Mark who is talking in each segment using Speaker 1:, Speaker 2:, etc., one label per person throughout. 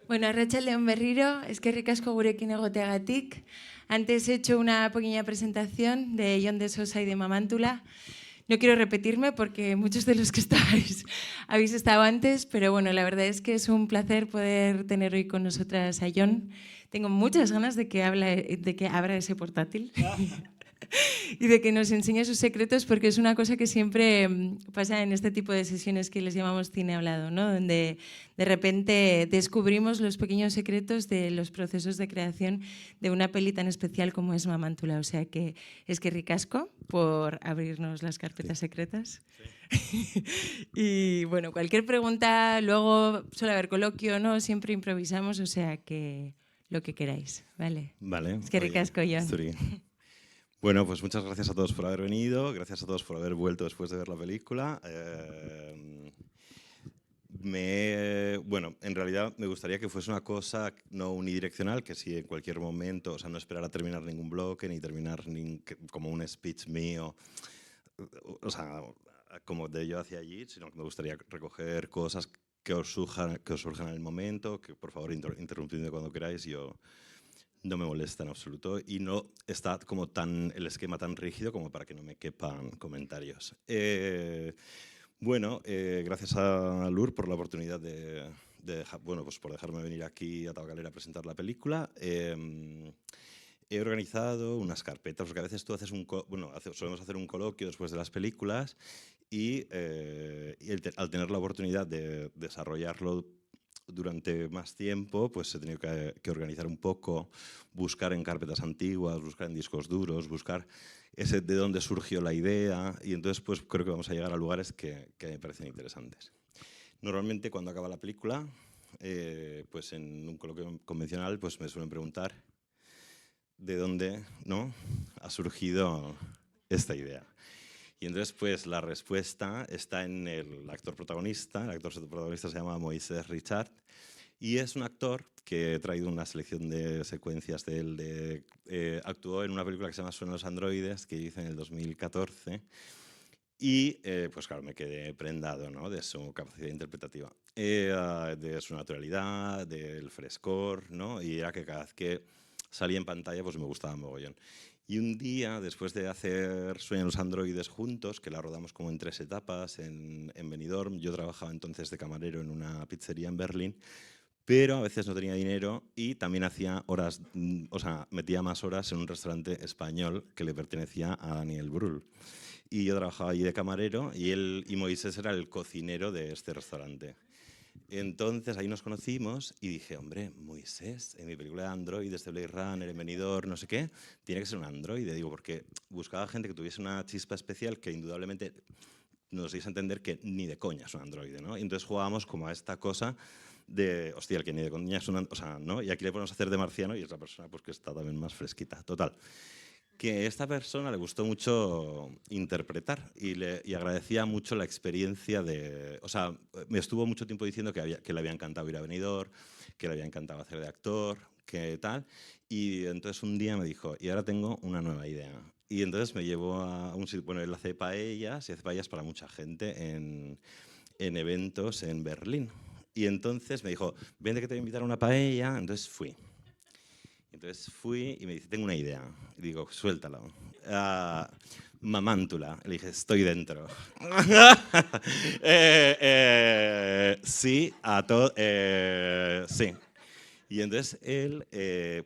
Speaker 1: Bueno, arratsaldeon berriro, eskerrik asko gurekin egoteagatik. Antes he hecho una pequeña presentación de Jon de Sosa y de Mamántula. No quiero repetirme porque muchos de los que estáis habéis estado antes, pero bueno, la verdad es que es un placer poder tener hoy con nosotras a Jon. Tengo muchas ganas de que abra ese portátil. Y de que nos enseñe sus secretos, porque es una cosa que siempre pasa en este tipo de sesiones que les llamamos cine hablado, ¿no? Donde de repente descubrimos los pequeños secretos de los procesos de creación de una peli tan especial como es Mamántula. O sea que es que ricasco por abrirnos las carpetas secretas. Sí. Y bueno, cualquier pregunta, luego suele haber coloquio, ¿no? Siempre improvisamos, o sea que lo que queráis, ¿vale?
Speaker 2: Vale.
Speaker 1: Es que ricasco, Jon.
Speaker 2: Bueno, pues muchas gracias a todos por haber venido, gracias a todos por haber vuelto después de ver la película. Bueno, en realidad me gustaría que fuese una cosa no unidireccional, que si en cualquier momento, o sea, no esperar a terminar ningún bloque, ni terminar como un speech mío, o sea, como de yo hacia allí, sino que me gustaría recoger cosas que os surjan en el momento, que por favor interrumpidme cuando queráis, yo no me molesta en absoluto y no está como el esquema tan rígido como para que no me quepan comentarios. Gracias a Lur por la oportunidad pues por dejarme venir aquí a Tabacalera a presentar la película. He organizado unas carpetas, porque a veces tú haces solemos hacer un coloquio después de las películas y al tener la oportunidad de desarrollarlo durante más tiempo, pues he tenido que organizar un poco, buscar en carpetas antiguas, buscar en discos duros, buscar de dónde surgió la idea, y entonces pues creo que vamos a llegar a lugares que me parecen interesantes. Normalmente cuando acaba la película, pues en un coloquio convencional, pues me suelen preguntar de dónde, ¿no?, ha surgido esta idea. Y entonces, pues la respuesta está en el actor protagonista. El actor protagonista se llama Moisés Richard y es un actor que he traído una selección de secuencias de él. Actuó en una película que se llama Suenan los androides, que hice en el 2014. Y pues claro, me quedé prendado, ¿no?, de su capacidad interpretativa, de su naturalidad, del frescor, ¿no? Y era que cada vez que salía en pantalla pues me gustaba mogollón. Y un día, después de hacer Sueñan los androides juntos, que la rodamos como en 3 etapas en Benidorm, yo trabajaba entonces de camarero en una pizzería en Berlín, pero a veces no tenía dinero y también hacía horas, o sea, metía más horas en un restaurante español que le pertenecía a Daniel Brühl. Y yo trabajaba allí de camarero y Moisés era el cocinero de este restaurante. Entonces ahí nos conocimos y dije, hombre, Moisés, en mi película de androides de Blade Runner, en Benidorm, no sé qué, tiene que ser un androide, digo, porque buscaba gente que tuviese una chispa especial que indudablemente nos diese a entender que ni de coña es un androide, ¿no? Y entonces jugábamos como a esta cosa de, hostia, el que ni de coña es un androide, o sea, ¿no? Y aquí le podemos hacer de marciano y es la persona pues que está también más fresquita, total. Que a esta persona le gustó mucho interpretar y agradecía mucho la experiencia de... O sea, me estuvo mucho tiempo diciendo que le había encantado ir a Benidorm, que le había encantado hacer de actor, que tal. Y entonces un día me dijo, y ahora tengo una nueva idea. Y entonces me llevó a un sitio, bueno, él hace paellas y hace paellas para mucha gente en eventos en Berlín. Y entonces me dijo, vente que te voy a invitar a una paella. Entonces fui. Entonces fui y me dice, tengo una idea. Y digo, suéltalo. Mamántula. Le dije, estoy dentro. Sí, a todo. Sí. Y entonces él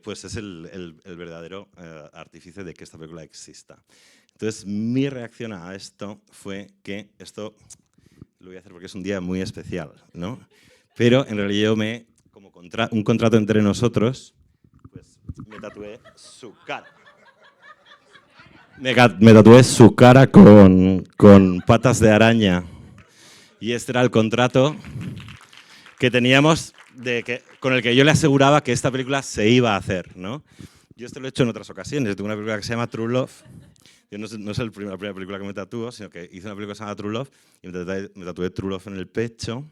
Speaker 2: pues es el verdadero artífice de que esta película exista. Entonces mi reacción a esto fue que esto lo voy a hacer porque es un día muy especial, ¿no? Pero en realidad yo como un contrato entre nosotros, pues me tatué su cara. Me tatué su cara con patas de araña. Y este era el contrato que teníamos con el que yo le aseguraba que esta película se iba a hacer, ¿no? Yo esto lo he hecho en otras ocasiones. Tengo una película que se llama True Love. Yo no es la primera película que me tatúo, sino que hice una película que se llama True Love y me tatué True Love en el pecho.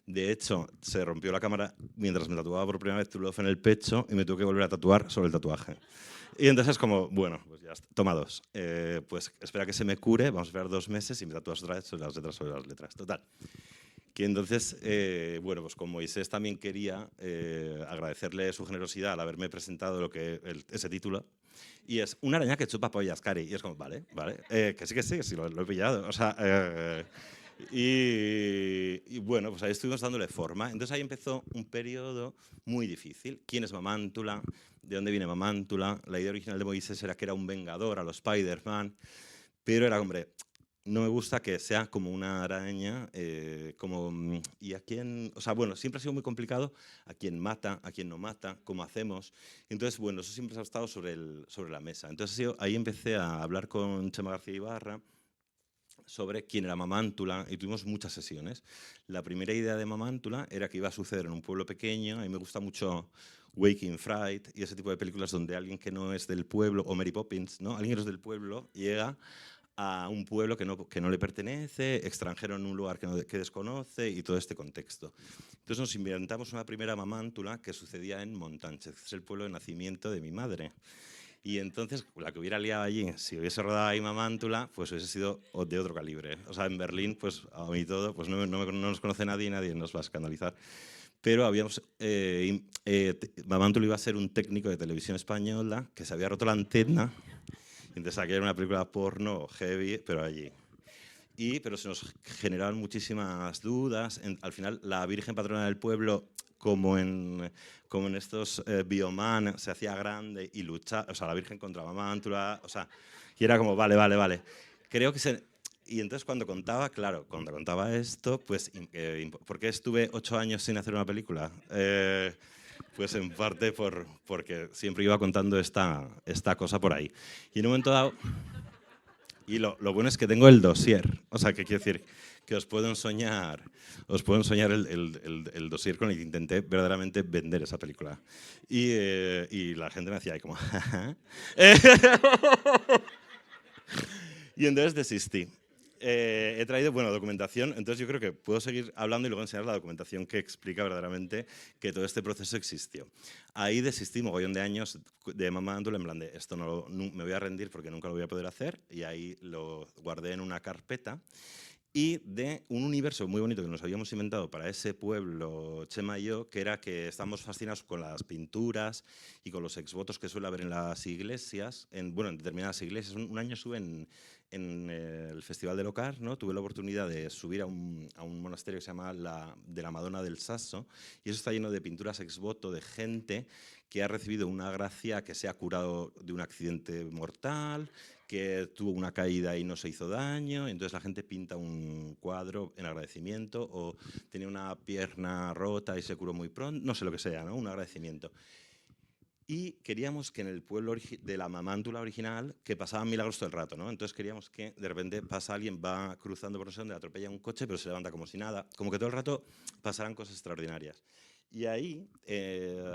Speaker 2: De hecho, se rompió la cámara mientras me tatuaba por primera vez True Love en el pecho y me tuve que volver a tatuar sobre el tatuaje. Y entonces es como, bueno, pues ya está, toma 2. Pues espera que se me cure, vamos a esperar 2 meses y me tatúas otra vez sobre las letras, Total. que entonces, bueno, pues con Moisés también quería agradecerle su generosidad al haberme presentado ese título. Y es una araña que chupa pollas, Cari. Y es como, vale, que sí, lo he pillado. O sea, y bueno, pues ahí estuvimos dándole forma. Entonces ahí empezó un periodo muy difícil. ¿Quién es Mamántula? ¿De dónde viene Mamántula? La idea original de Moisés era que era un vengador a los Spider-Man, pero era, hombre, no me gusta que sea como una araña, ¿y a quién? O sea, bueno, siempre ha sido muy complicado a quién mata, a quién no mata, cómo hacemos. Entonces, bueno, eso siempre ha estado sobre la mesa. Entonces ahí empecé a hablar con Chema García Ibarra sobre quién era Mamántula y tuvimos muchas sesiones. La primera idea de Mamántula era que iba a suceder en un pueblo pequeño. A mí me gusta mucho Waking Fright y ese tipo de películas donde alguien que no es del pueblo, o Mary Poppins, ¿no? Alguien que no es del pueblo llega a un pueblo que no le pertenece, extranjero en un lugar que desconoce y todo este contexto. Entonces nos inventamos una primera Mamántula que sucedía en Montánchez, que es el pueblo de nacimiento de mi madre. Y entonces, la que hubiera liado allí, si hubiese rodado ahí Mamántula, pues hubiese sido de otro calibre. O sea, en Berlín, pues a mí todo, pues no nos conoce nadie y nadie nos va a escandalizar. Pero Mamántula iba a ser un técnico de televisión española que se había roto la antena. Entonces aquí era una película porno heavy, pero allí. Pero se nos generaban muchísimas dudas. Al final, la Virgen Patrona del pueblo, como en estos Bioman, se hacía grande y luchaba, o sea, la Virgen contra Mamántula, o sea, y era como, vale. Creo que y entonces cuando contaba esto, pues, ¿por qué estuve 8 años sin hacer una película? Pues en parte porque siempre iba contando esta cosa por ahí. Y en un momento dado... Y lo bueno es que tengo el dossier, o sea, que quiero decir que os puedo enseñar el dossier con el que intenté verdaderamente vender esa película. Y la gente me decía ahí como... Y entonces desistí. He traído, bueno, documentación, entonces yo creo que puedo seguir hablando y luego enseñar la documentación que explica verdaderamente que todo este proceso existió. Ahí desistí mogollón de años de Mamántula, en plan de esto me voy a rendir porque nunca lo voy a poder hacer, y ahí lo guardé en una carpeta. Y de un universo muy bonito que nos habíamos inventado para ese pueblo, Chema y yo, que era que estamos fascinados con las pinturas y con los exvotos que suele haber en las iglesias, en determinadas iglesias. Un año estuve en el Festival de Locar, ¿no? Tuve la oportunidad de subir a un monasterio que se llama de la Madonna del Sasso, y eso está lleno de pinturas exvoto de gente que ha recibido una gracia, que se ha curado de un accidente mortal, que tuvo una caída y no se hizo daño, entonces la gente pinta un cuadro en agradecimiento, o tenía una pierna rota y se curó muy pronto, no sé lo que sea, ¿no? Un agradecimiento. Y queríamos que en el pueblo de la Mamántula original, que pasaban milagros todo el rato, ¿no? Entonces queríamos que de repente pasa alguien, va cruzando por no sé dónde, atropella un coche, pero se levanta como si nada, como que todo el rato pasaran cosas extraordinarias. Y ahí,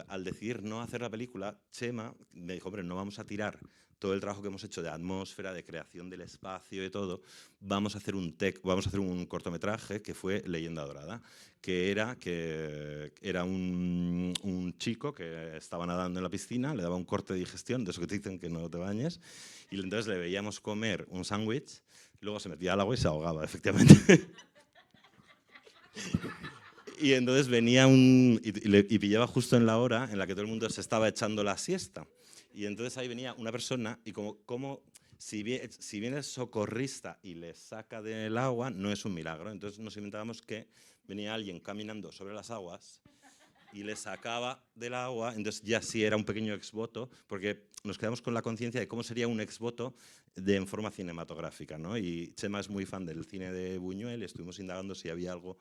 Speaker 2: al decidir no hacer la película, Chema me dijo, hombre, no vamos a tirar todo el trabajo que hemos hecho de atmósfera, de creación del espacio y todo, vamos a hacer un cortometraje que fue Leyenda Dorada, que era un chico que estaba nadando en la piscina, le daba un corte de digestión, de eso que te dicen que no te bañes, y entonces le veíamos comer un sándwich, luego se metía al agua y se ahogaba, efectivamente. Y entonces venía y pillaba justo en la hora en la que todo el mundo se estaba echando la siesta. Y entonces ahí venía una persona y si viene el socorrista y le saca del agua, no es un milagro. Entonces nos inventábamos que venía alguien caminando sobre las aguas y le sacaba del agua, entonces ya sí era un pequeño exvoto, porque nos quedamos con la conciencia de cómo sería un exvoto en forma cinematográfica, ¿no? Y Chema es muy fan del cine de Buñuel y estuvimos indagando si había algo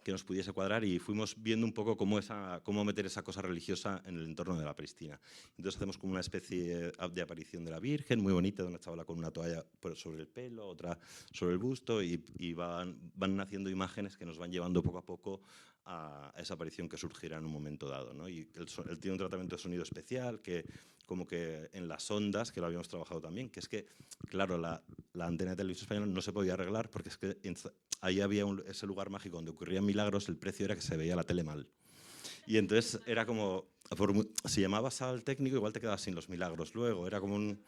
Speaker 2: que nos pudiese cuadrar, y fuimos viendo un poco cómo meter esa cosa religiosa en el entorno de la Pristina. Entonces hacemos como una especie de aparición de la Virgen, muy bonita, de una chavala con una toalla sobre el pelo, otra sobre el busto, y van naciendo imágenes que nos van llevando poco a poco a esa aparición que surgirá en un momento dado, ¿no? Y él tiene un tratamiento de sonido especial, que como que en las ondas, que lo habíamos trabajado también, que es que, claro, la antena de televisión española no se podía arreglar porque es que ahí había ese lugar mágico donde ocurrían milagros, el precio era que se veía la tele mal. Y entonces era como, si llamabas al técnico igual te quedabas sin los milagros luego, era como un...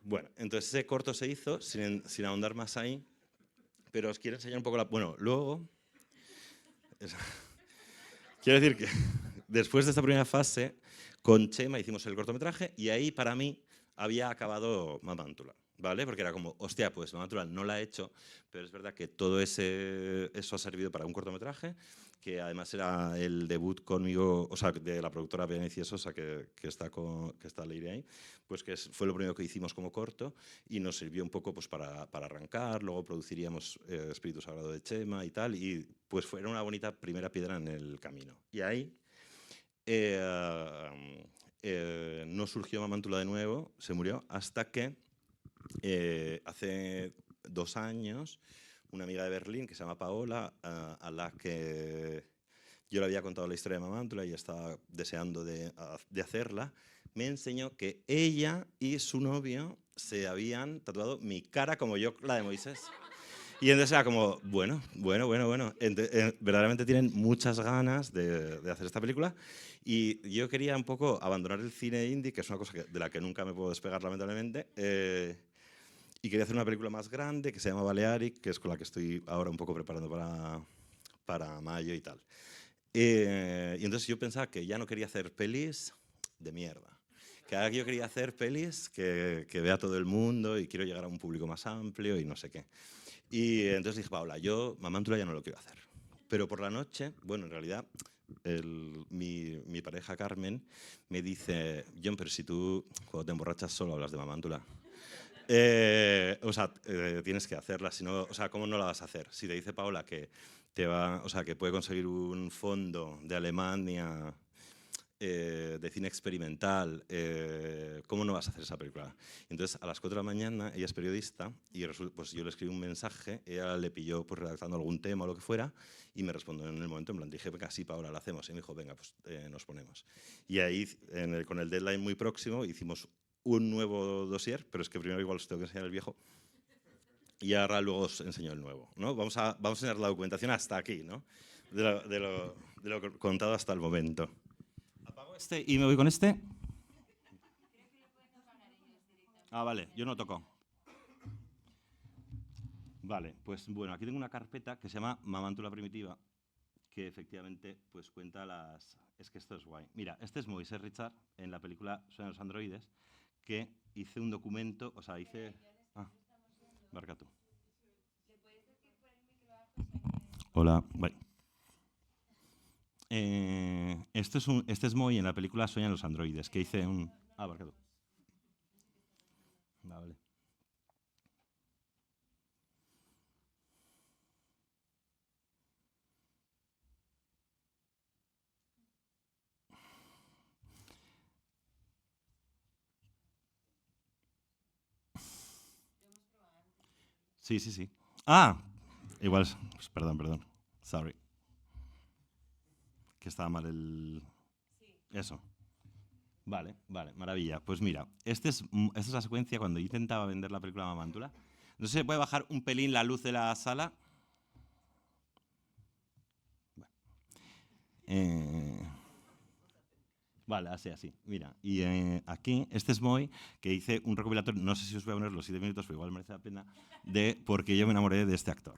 Speaker 2: Bueno, entonces ese corto se hizo sin ahondar más ahí, pero os quiero enseñar un poco bueno, luego Quiero decir que después de esta primera fase, con Chema hicimos el cortometraje y ahí para mí había acabado Mamántula, ¿vale? Porque era como, hostia, pues Mamántula no la he hecho, pero es verdad que todo eso ha servido para un cortometraje, que además era el debut conmigo, o sea, de la productora Venecia Sosa, que está Leire ahí, pues que fue lo primero que hicimos como corto y nos sirvió un poco pues, para arrancar, luego produciríamos Espíritu Sagrado de Chema y tal, y pues fue una bonita primera piedra en el camino. Y ahí no surgió Mamántula de nuevo, se murió, hasta que hace 2 años una amiga de Berlín que se llama Paola, a la que yo le había contado la historia de Mamántula y estaba deseando de hacerla, me enseñó que ella y su novio se habían tatuado mi cara como yo, la de Moisés. Y entonces era como, bueno. Verdaderamente tienen muchas ganas de hacer esta película. Y yo quería un poco abandonar el cine indie, que es una cosa de la que nunca me puedo despegar, lamentablemente. Y quería hacer una película más grande que se llama Balearic, que es con la que estoy ahora un poco preparando para mayo y tal. Y entonces yo pensaba que ya no quería hacer pelis de mierda. Que ahora yo quería hacer pelis que vea todo el mundo y quiero llegar a un público más amplio y no sé qué. Y entonces dije, Paola, yo Mamántula ya no lo quiero hacer. Pero por la noche, bueno, en realidad, mi pareja Carmen me dice, John, pero si tú cuando te emborrachas solo hablas de Mamántula. Tienes que hacerla, si no, ¿cómo no la vas a hacer? Si te dice Paola que que puede conseguir un fondo de Alemania de cine experimental, ¿cómo no vas a hacer esa película? Entonces, a las 4 de la mañana, ella es periodista, y pues yo le escribí un mensaje, ella le pilló pues, redactando algún tema o lo que fuera, y me respondió en el momento, en plan, dije, venga, sí, Paola, la hacemos. Y me dijo, venga, pues nos ponemos. Y ahí, con el deadline muy próximo, hicimos un nuevo dossier, pero es que primero igual os tengo que enseñar el viejo, y ahora luego os enseño el nuevo, ¿no? Vamos a enseñar la documentación hasta aquí, ¿no? De lo contado hasta el momento. Apago este y me voy con este. Ah, vale, yo no toco. Vale, pues bueno, aquí tengo una carpeta que se llama Mamántula Primitiva, que efectivamente pues cuenta las... Es que esto es guay. Mira, este es Moisés Richard en la película Sueñan los androides, que hice un documento, Ah, marca tú. Hola, bye. Este es Moy en la película Sueñan los androides, que hice un... Ah, marca tú. Vale. Sí. Ah, igual, pues, perdón. Sorry. Que estaba mal el... Eso. Vale, maravilla. Pues mira, esta es la secuencia cuando yo intentaba vender la película Mamántula. No sé si se puede bajar un pelín la luz de la sala. Vale, así. Mira, y aquí, este es Moy, que hice un recopilatorio, no sé si os voy a poner los 7 minutos, pero igual merece la pena, de por qué yo me enamoré de este actor.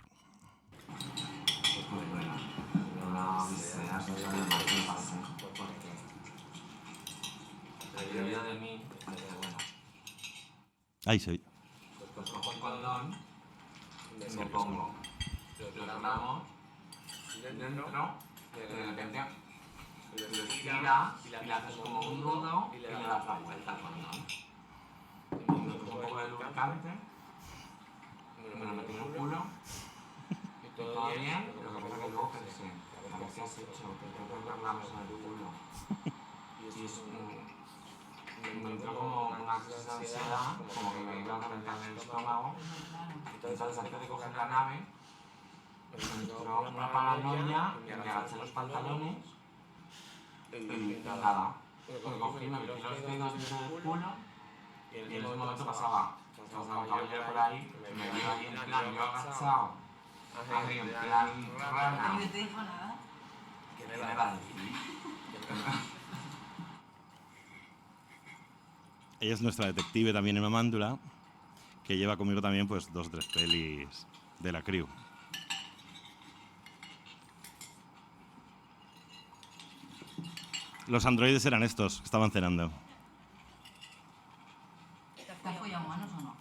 Speaker 2: Ahí soy.
Speaker 3: Pues cojo un condón, me pongo, lo tomamos dentro, de repente lo tira y le haces como un nudo y le das la vuelta al condón. Me pongo un poco de lubricante, me lo meto en el culo y todo bien, lo que pasa es que luego pensé, a ver qué has hecho, que te hablamos en el culo. Y es me entró como una crisis de ansiedad, como que me iba a reventar en el estómago. Entonces, antes de coger la nave, me entró una paranoia, me agaché los pantalones y nada. Me cogí, me metí los dedos dentro del culo y en ese momento pasaba un caballero por ahí, me vio ahí en plan, yo agachado, ahí en plan rana.
Speaker 4: ¿Y no te dijo nada?
Speaker 3: ¿Qué me va a decir?
Speaker 2: Ella es nuestra detective también en Mamántula, que lleva conmigo también pues 2 o 3 pelis de la crew. Los androides eran estos, que estaban cenando.
Speaker 4: ¿Te has follado humanos o no?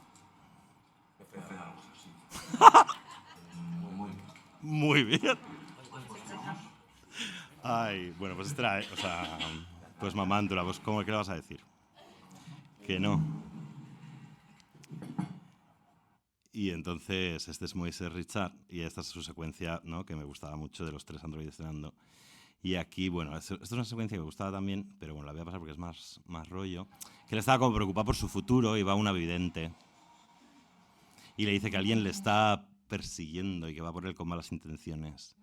Speaker 2: Muy bien. Ay, bueno, pues esta era, o sea, pues Mamántula, pues ¿cómo que le vas a decir? Que no. Y entonces este es Moisés Richard y esta es su secuencia, ¿no?, que me gustaba mucho, de los 3 androides cenando. Y aquí, bueno, esto es una secuencia que me gustaba también, pero bueno, la voy a pasar porque es más rollo, que él estaba como preocupado por su futuro y va una vidente y le dice que alguien le está persiguiendo y que va por él con malas intenciones.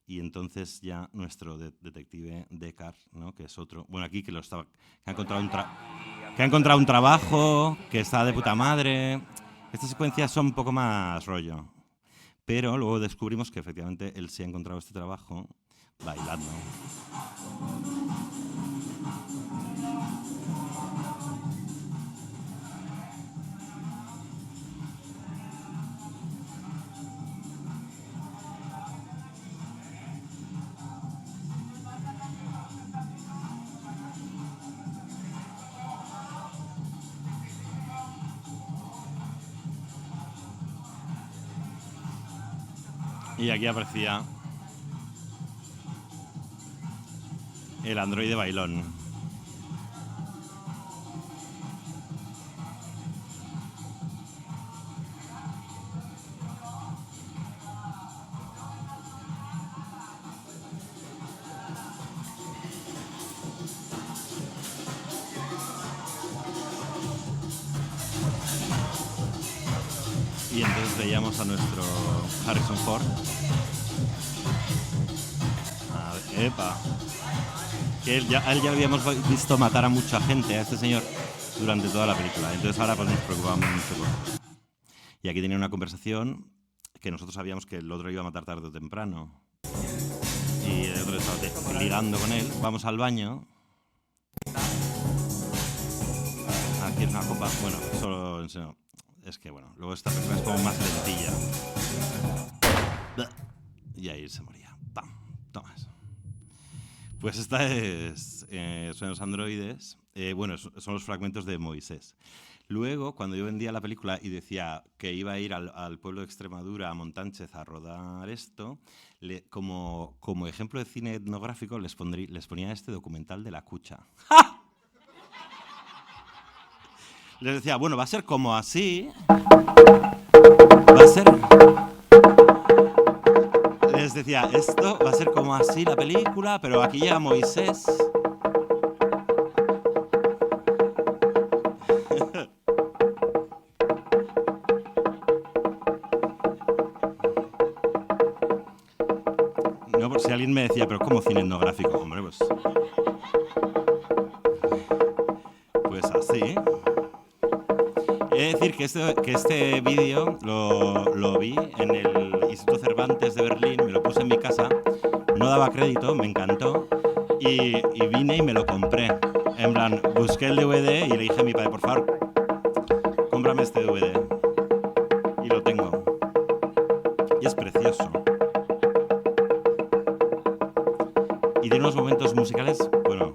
Speaker 2: Y entonces ya nuestro detective Deckard, ¿no?, que es otro, bueno, aquí que ha encontrado un trabajo, que está de puta madre. Estas secuencias son un poco más rollo, pero luego descubrimos que efectivamente él sí ha encontrado este trabajo bailando. Y aquí aparecía el androide bailón. Y entonces veíamos a nuestro Harrison Ford. ¡Epa! Que a él ya lo habíamos visto matar a mucha gente, a este señor, durante toda la película. Entonces ahora pues nos preocupamos mucho por él. Y aquí tenía una conversación que nosotros sabíamos que el otro iba a matar tarde o temprano. Y el otro estaba ligando con él. Vamos al baño. Aquí es una copa. Bueno, solo enseño. Es que bueno, luego esta película es como más lentilla. Y ahí se moría. ¡Pam! Tomas. Pues esta son los androides. Bueno, son los fragmentos de Moisés. Luego, cuando yo vendía la película y decía que iba a ir al pueblo de Extremadura, a Montánchez, a rodar esto, como ejemplo de cine etnográfico les ponía este documental de La Cucha. ¡Ja! Les decía, bueno, va a ser como así. Va a ser... Les decía, esto va a ser como así la película, pero aquí llega Moisés. No, por si alguien me decía, pero ¿cómo cine etnográfico? Hombre, pues así. He de decir que este vídeo lo vi en el Instituto Cervantes de Berlín, me lo puse en mi casa, no daba crédito, me encantó, y vine y me lo compré. En plan, busqué el DVD y le dije a mi padre, por favor, cómprame este DVD. Y lo tengo. Y es precioso. Y tiene unos momentos musicales, bueno,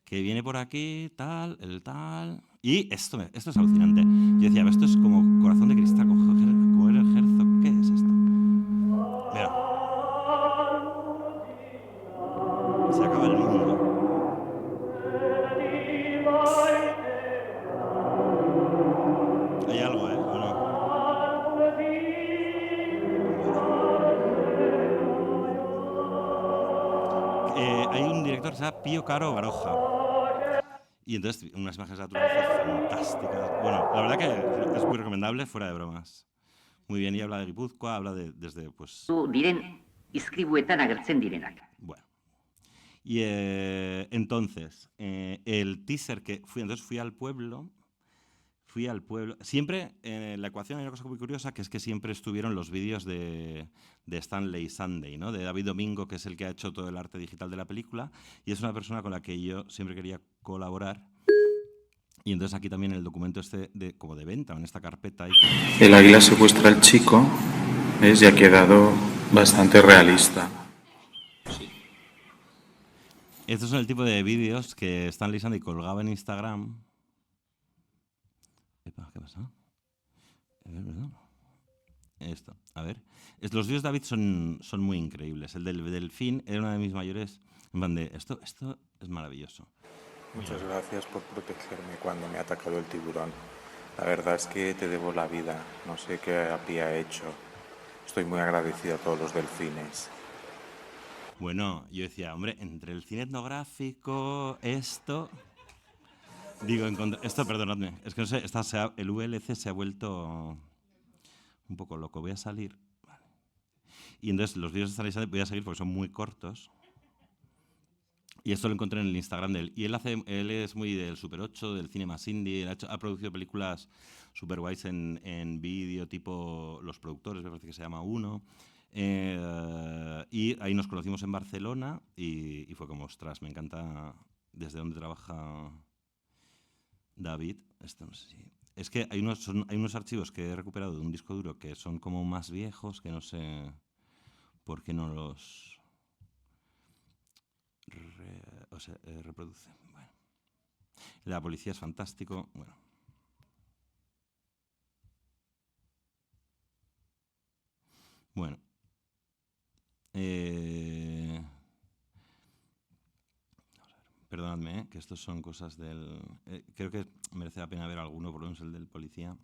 Speaker 2: que viene por aquí, tal, el tal... Y esto es alucinante. Yo decía, esto es como Corazón de Cristal, como era el Herzog. ¿Qué es esto? Mira. Se acaba el mundo. Hay algo, ¿eh? ¿O no? Hay un director que se llama Pío Caro Baroja. Y entonces, unas imágenes naturales fantásticas. Bueno, la verdad que es muy recomendable, fuera de bromas. Muy bien, y habla de Guipúzcoa, habla desde, pues...
Speaker 5: diren izkribuetan agertzen direnak.
Speaker 2: Bueno. Y entonces, el teaser que fui al pueblo. Siempre, en la ecuación hay una cosa muy curiosa, que es que siempre estuvieron los vídeos de Stanley Sunday, ¿no?, de David Domingo, que es el que ha hecho todo el arte digital de la película, y es una persona con la que yo siempre quería colaborar. Y entonces aquí también el documento como de venta, en esta carpeta.
Speaker 6: El águila secuestra al chico, ¿ves? Ya ha quedado bastante realista.
Speaker 2: Sí. Estos son el tipo de vídeos que Stanley Sandy colgaba en Instagram. Epa, ¿qué pasa? A ver, ¿verdad? Esto, a ver. Los vídeos de David son muy increíbles. El del delfín era una de mis mayores. En plan de, esto es maravilloso.
Speaker 6: Muchas gracias por protegerme cuando me ha atacado el tiburón. La verdad es que te debo la vida. No sé qué habría hecho. Estoy muy agradecido a todos los delfines.
Speaker 2: Bueno, yo decía, hombre, entre el cine etnográfico, esto... Digo, esto, perdonadme, es que no sé, el VLC se ha vuelto un poco loco. Voy a salir. Vale. Y entonces los vídeos de Stanley Sandy voy a seguir porque son muy cortos. Y esto lo encontré en el Instagram de él. Y él es muy del Super 8, del cine más indie. Él ha producido películas super guays en vídeo, tipo Los Productores, me parece que se llama uno. Y ahí nos conocimos en Barcelona y fue como, ostras, me encanta desde dónde trabaja David. Esto no sé si... Es que hay unos archivos que he recuperado de un disco duro que son como más viejos, que no sé por qué no los reproduce. Bueno. La policía es fantástico. Bueno. Bueno. Perdonadme, que estos son cosas del... creo que merece la pena ver alguno, por lo menos el del policía.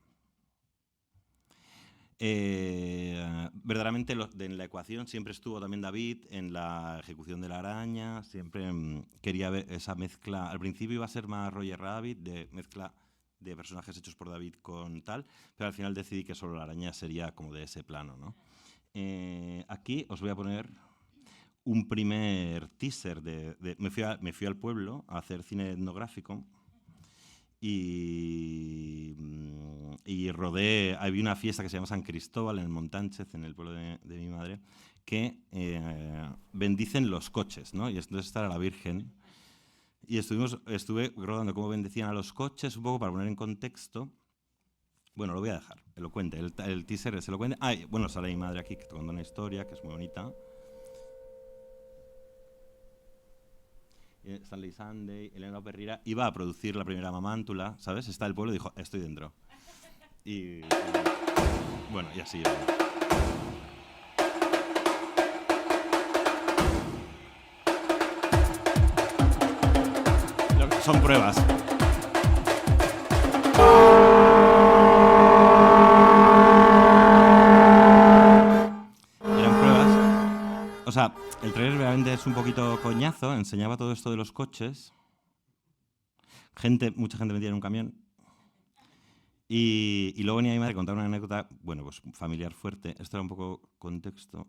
Speaker 2: Verdaderamente en la ecuación siempre estuvo también David, en la ejecución de la araña, siempre quería ver esa mezcla. Al principio iba a ser más Roger Rabbit, de mezcla de personajes hechos por David con tal, pero al final decidí que solo la araña sería como de ese plano, ¿no? Aquí os voy a poner un primer teaser me fui al pueblo a hacer cine etnográfico y rodé. Había una fiesta que se llama San Cristóbal en el Montánchez, en el pueblo de mi madre, que bendicen los coches, ¿no? Y entonces está la Virgen. Y estuve rodando cómo bendecían a los coches, un poco para poner en contexto. Bueno, lo voy a dejar, que lo cuente. El teaser se lo cuente. Bueno, sale mi madre aquí, que te cuenta una historia, que es muy bonita. Stanley Sandy, Elena Perrira, iba a producir la primera Mamántula, ¿sabes? Está el pueblo y dijo, estoy dentro. Y bueno, y así. Son pruebas. Eran pruebas. O sea, el trailer realmente es un poquito coñazo, enseñaba todo esto de los coches. Mucha gente metida en un camión. Y luego venía mi madre a contar una anécdota, bueno, pues familiar fuerte. Esto era un poco contexto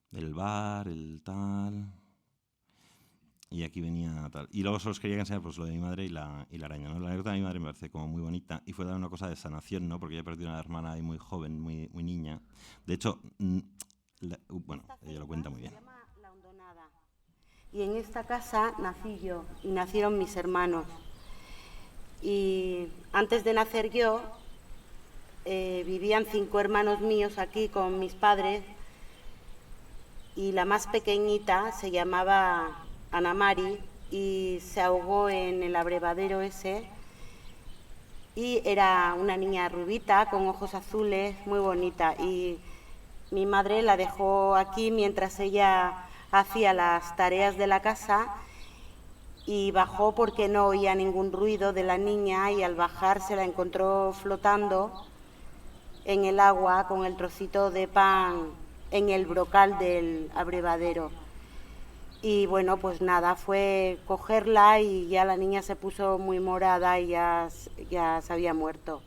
Speaker 2: del bar, el tal... Y aquí venía tal. Y luego solo os quería enseñar pues, lo de mi madre y la araña, ¿no? La anécdota de mi madre me parece como muy bonita y fue dar una cosa de sanación, ¿no? Porque ella perdió una hermana ahí muy joven, muy niña. De hecho, bueno, ella lo cuenta muy bien.
Speaker 7: Se llama La Hondonada. Y en esta casa nací yo y nacieron mis hermanos. Y antes de nacer yo, vivían 5 hermanos míos aquí con mis padres y la más pequeñita se llamaba Ana Mari y se ahogó en el abrevadero ese y era una niña rubita con ojos azules, muy bonita, y mi madre la dejó aquí mientras ella hacía las tareas de la casa y bajó porque no oía ningún ruido de la niña y al bajar se la encontró flotando en el agua con el trocito de pan en el brocal del abrevadero. Y bueno, pues nada, fue cogerla y ya la niña se puso muy morada y ya se había muerto.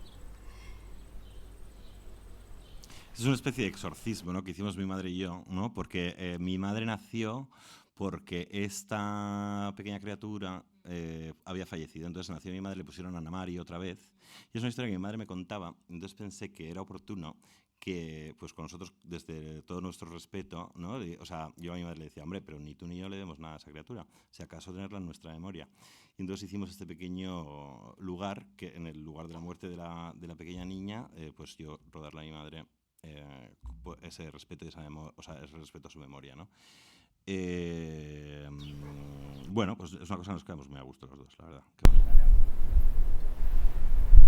Speaker 2: Es una especie de exorcismo, ¿no? Que hicimos mi madre y yo, ¿no? Porque mi madre nació porque esta pequeña criatura había fallecido. Entonces nació mi madre, le pusieron a Ana Mari otra vez. Y es una historia que mi madre me contaba. Entonces pensé que era oportuno que pues con nosotros, desde todo nuestro respeto, ¿no? O sea, yo a mi madre le decía, hombre, pero ni tú ni yo le demos nada a esa criatura, si acaso tenerla en nuestra memoria. Y entonces hicimos este pequeño lugar, que en el lugar de la muerte de la pequeña niña, pues yo rodarle a mi madre ese respeto, o sea, ese respeto a su memoria, ¿no? Bueno, pues es una cosa que nos quedamos muy a gusto los dos, la verdad. Qué bonito.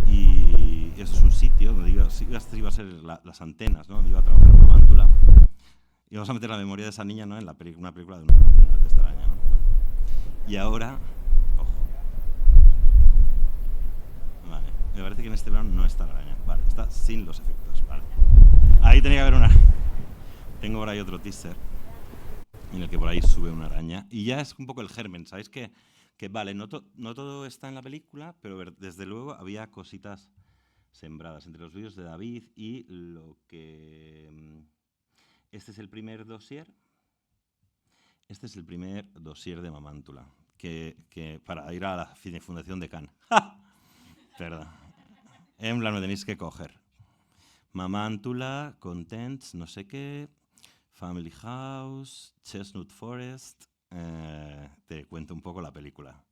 Speaker 2: Y esto es un sitio donde iba a ser las antenas, ¿no? Donde iba a trabajar Mamántula. Y vamos a meter la memoria de esa niña, ¿no? En una película de una de esta araña, ¿no? Y ahora, ojo. Vale, me parece que en este plano no está la araña. Vale, está sin los efectos, vale. Ahí tenía que haber una. Tengo por ahí otro teaser en el que por ahí sube una araña. Y ya es un poco el germen, ¿sabéis? Que vale, no todo está en la película, pero desde luego había cositas sembradas entre los vídeos de David y lo que... Este es el primer dossier. Este es el primer dossier de Mamántula, que para ir a la Fundación de Cannes. Perdón. En plan, lo tenéis que coger. Mamántula, Contents, no sé qué, Family House, Chestnut Forest. Te cuento un poco la película.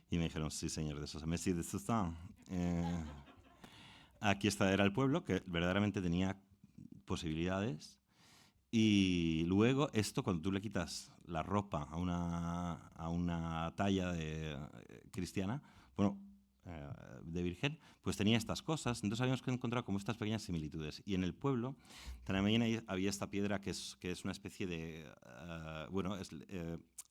Speaker 2: Y me dijeron, sí, señor de Sosa. Messi de Sosa. Aquí era el pueblo, que verdaderamente tenía posibilidades. Y luego esto, cuando tú le quitas la ropa a una talla cristiana, bueno, de virgen, pues tenía estas cosas. Entonces habíamos encontrado como estas pequeñas similitudes. Y en el pueblo también había esta piedra que es una especie de... bueno,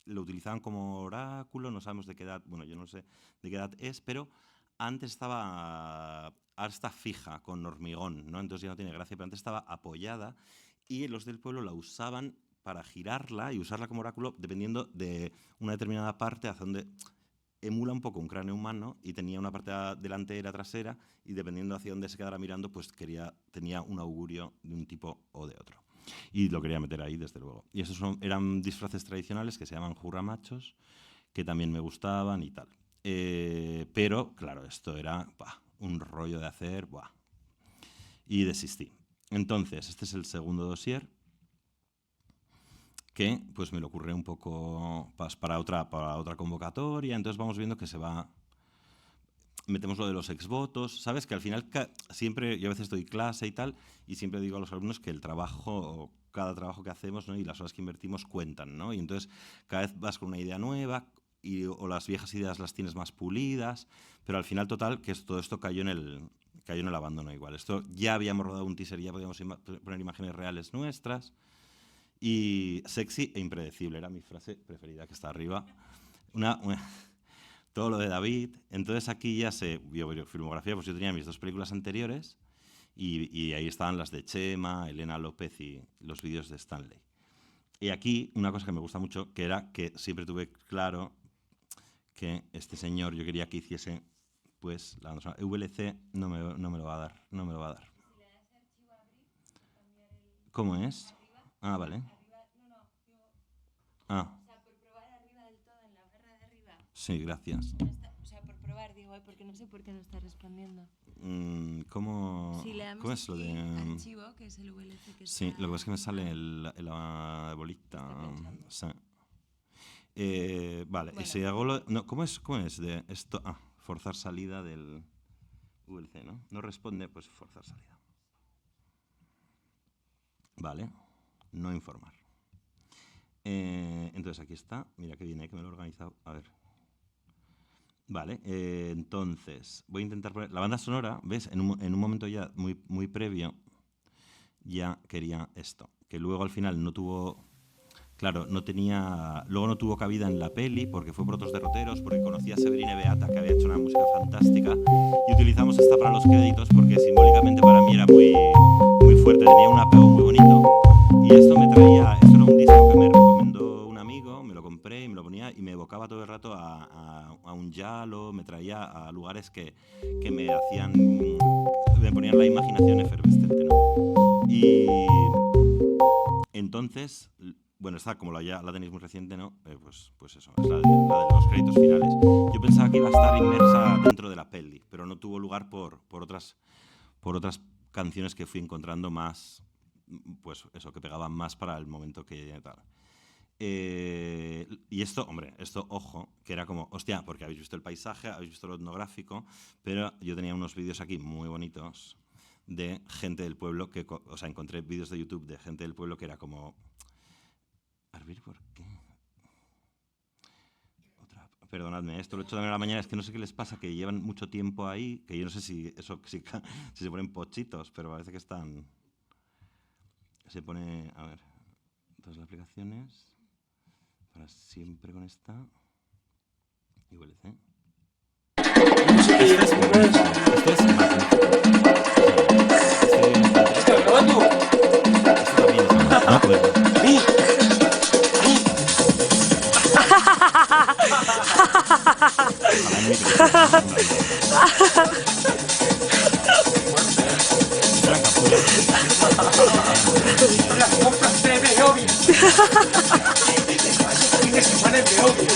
Speaker 2: lo utilizaban como oráculo, no sabemos de qué edad, bueno, yo no sé de qué edad es, pero antes ahora está fija con hormigón, ¿no? Entonces ya no tiene gracia, pero antes estaba apoyada y los del pueblo la usaban para girarla y usarla como oráculo dependiendo de una determinada parte hacia donde emula un poco un cráneo humano y tenía una parte delantera, trasera, y dependiendo hacia dónde se quedara mirando, pues tenía un augurio de un tipo o de otro. Y lo quería meter ahí, desde luego. Y esos eran disfraces tradicionales que se llaman jurramachos, que también me gustaban y tal. Pero, claro, esto era un rollo de hacer, y desistí. Entonces, este es el segundo dossier, que pues me lo ocurre un poco para otra convocatoria. Entonces vamos viendo que metemos lo de los exvotos, ¿sabes? Que al final siempre, yo a veces doy clase y tal, y siempre digo a los alumnos que cada trabajo que hacemos, ¿no? Y las horas que invertimos cuentan, ¿no? Y entonces cada vez vas con una idea nueva o las viejas ideas las tienes más pulidas, pero al final total que todo esto cayó en el abandono igual. Esto ya habíamos rodado un teaser, ya podíamos poner imágenes reales nuestras. Y sexy e impredecible, era mi frase preferida, que está arriba. Todo lo de David. Entonces aquí ya filmografía, pues yo tenía mis 2 películas anteriores y ahí estaban las de Chema, Elena López y los vídeos de Stanley. Y aquí una cosa que me gusta mucho, que era que siempre tuve claro que este señor yo quería que hiciese, pues, la VLC no me lo va a dar, no me lo va a dar. ¿Cómo es? Ah, vale. Ah.
Speaker 1: O sea, por probar arriba del todo, en la barra de arriba.
Speaker 2: Sí, gracias.
Speaker 1: O sea, por probar, digo, porque no sé por qué no está respondiendo.
Speaker 2: ¿Cómo es lo de...?
Speaker 1: Archivo, que es el VLC que
Speaker 2: sí,
Speaker 1: está...
Speaker 2: lo que pasa es que me sale la bolita. Sí. Vale, bueno. Y si hago lo... No, ¿cómo es de esto? Forzar salida del VLC, ¿no? No responde, pues forzar salida. Vale, no informar. Entonces aquí está, mira que viene, que me lo he organizado. A ver. Vale, entonces voy a intentar poner la banda sonora, ¿ves? En un momento ya muy previo ya quería esto, que luego al final no tuvo, claro, luego no tuvo cabida en la peli porque fue por otros derroteros, porque conocí a Severine Beata, que había hecho una música fantástica, y utilizamos esta para los créditos porque simbólicamente para mí era muy fuerte, tenía un apego muy bonito, y esto era un disco que me recomendó un amigo, me lo compré y me lo ponía y me evocaba todo el rato a un yalo, me traía a lugares que me ponían la imaginación efervescente, ¿no? Y entonces, bueno, esta como ya la tenéis muy reciente, ¿no? Pues eso, es la de los créditos finales. Yo pensaba que iba a estar inmersa dentro de la peli, pero no tuvo lugar por otras canciones que fui encontrando más, pues eso, que pegaban más para el momento que tal. Y esto, ojo, que era como, hostia, porque habéis visto el paisaje, habéis visto lo etnográfico, pero yo tenía unos vídeos aquí muy bonitos de gente del pueblo, encontré vídeos de YouTube de gente del pueblo que era como, A ver, ¿por qué? Perdonadme, esto lo he hecho también a la mañana, es que no sé qué les pasa, que llevan mucho tiempo ahí, que yo no sé si se ponen pochitos, pero parece que están... Se pone, a ver, todas las aplicaciones, para siempre con esta, y VLC. Esto es magnífico. Esto también es no puedo.
Speaker 8: Las compras de Beovia. Fin de semana en Beovia.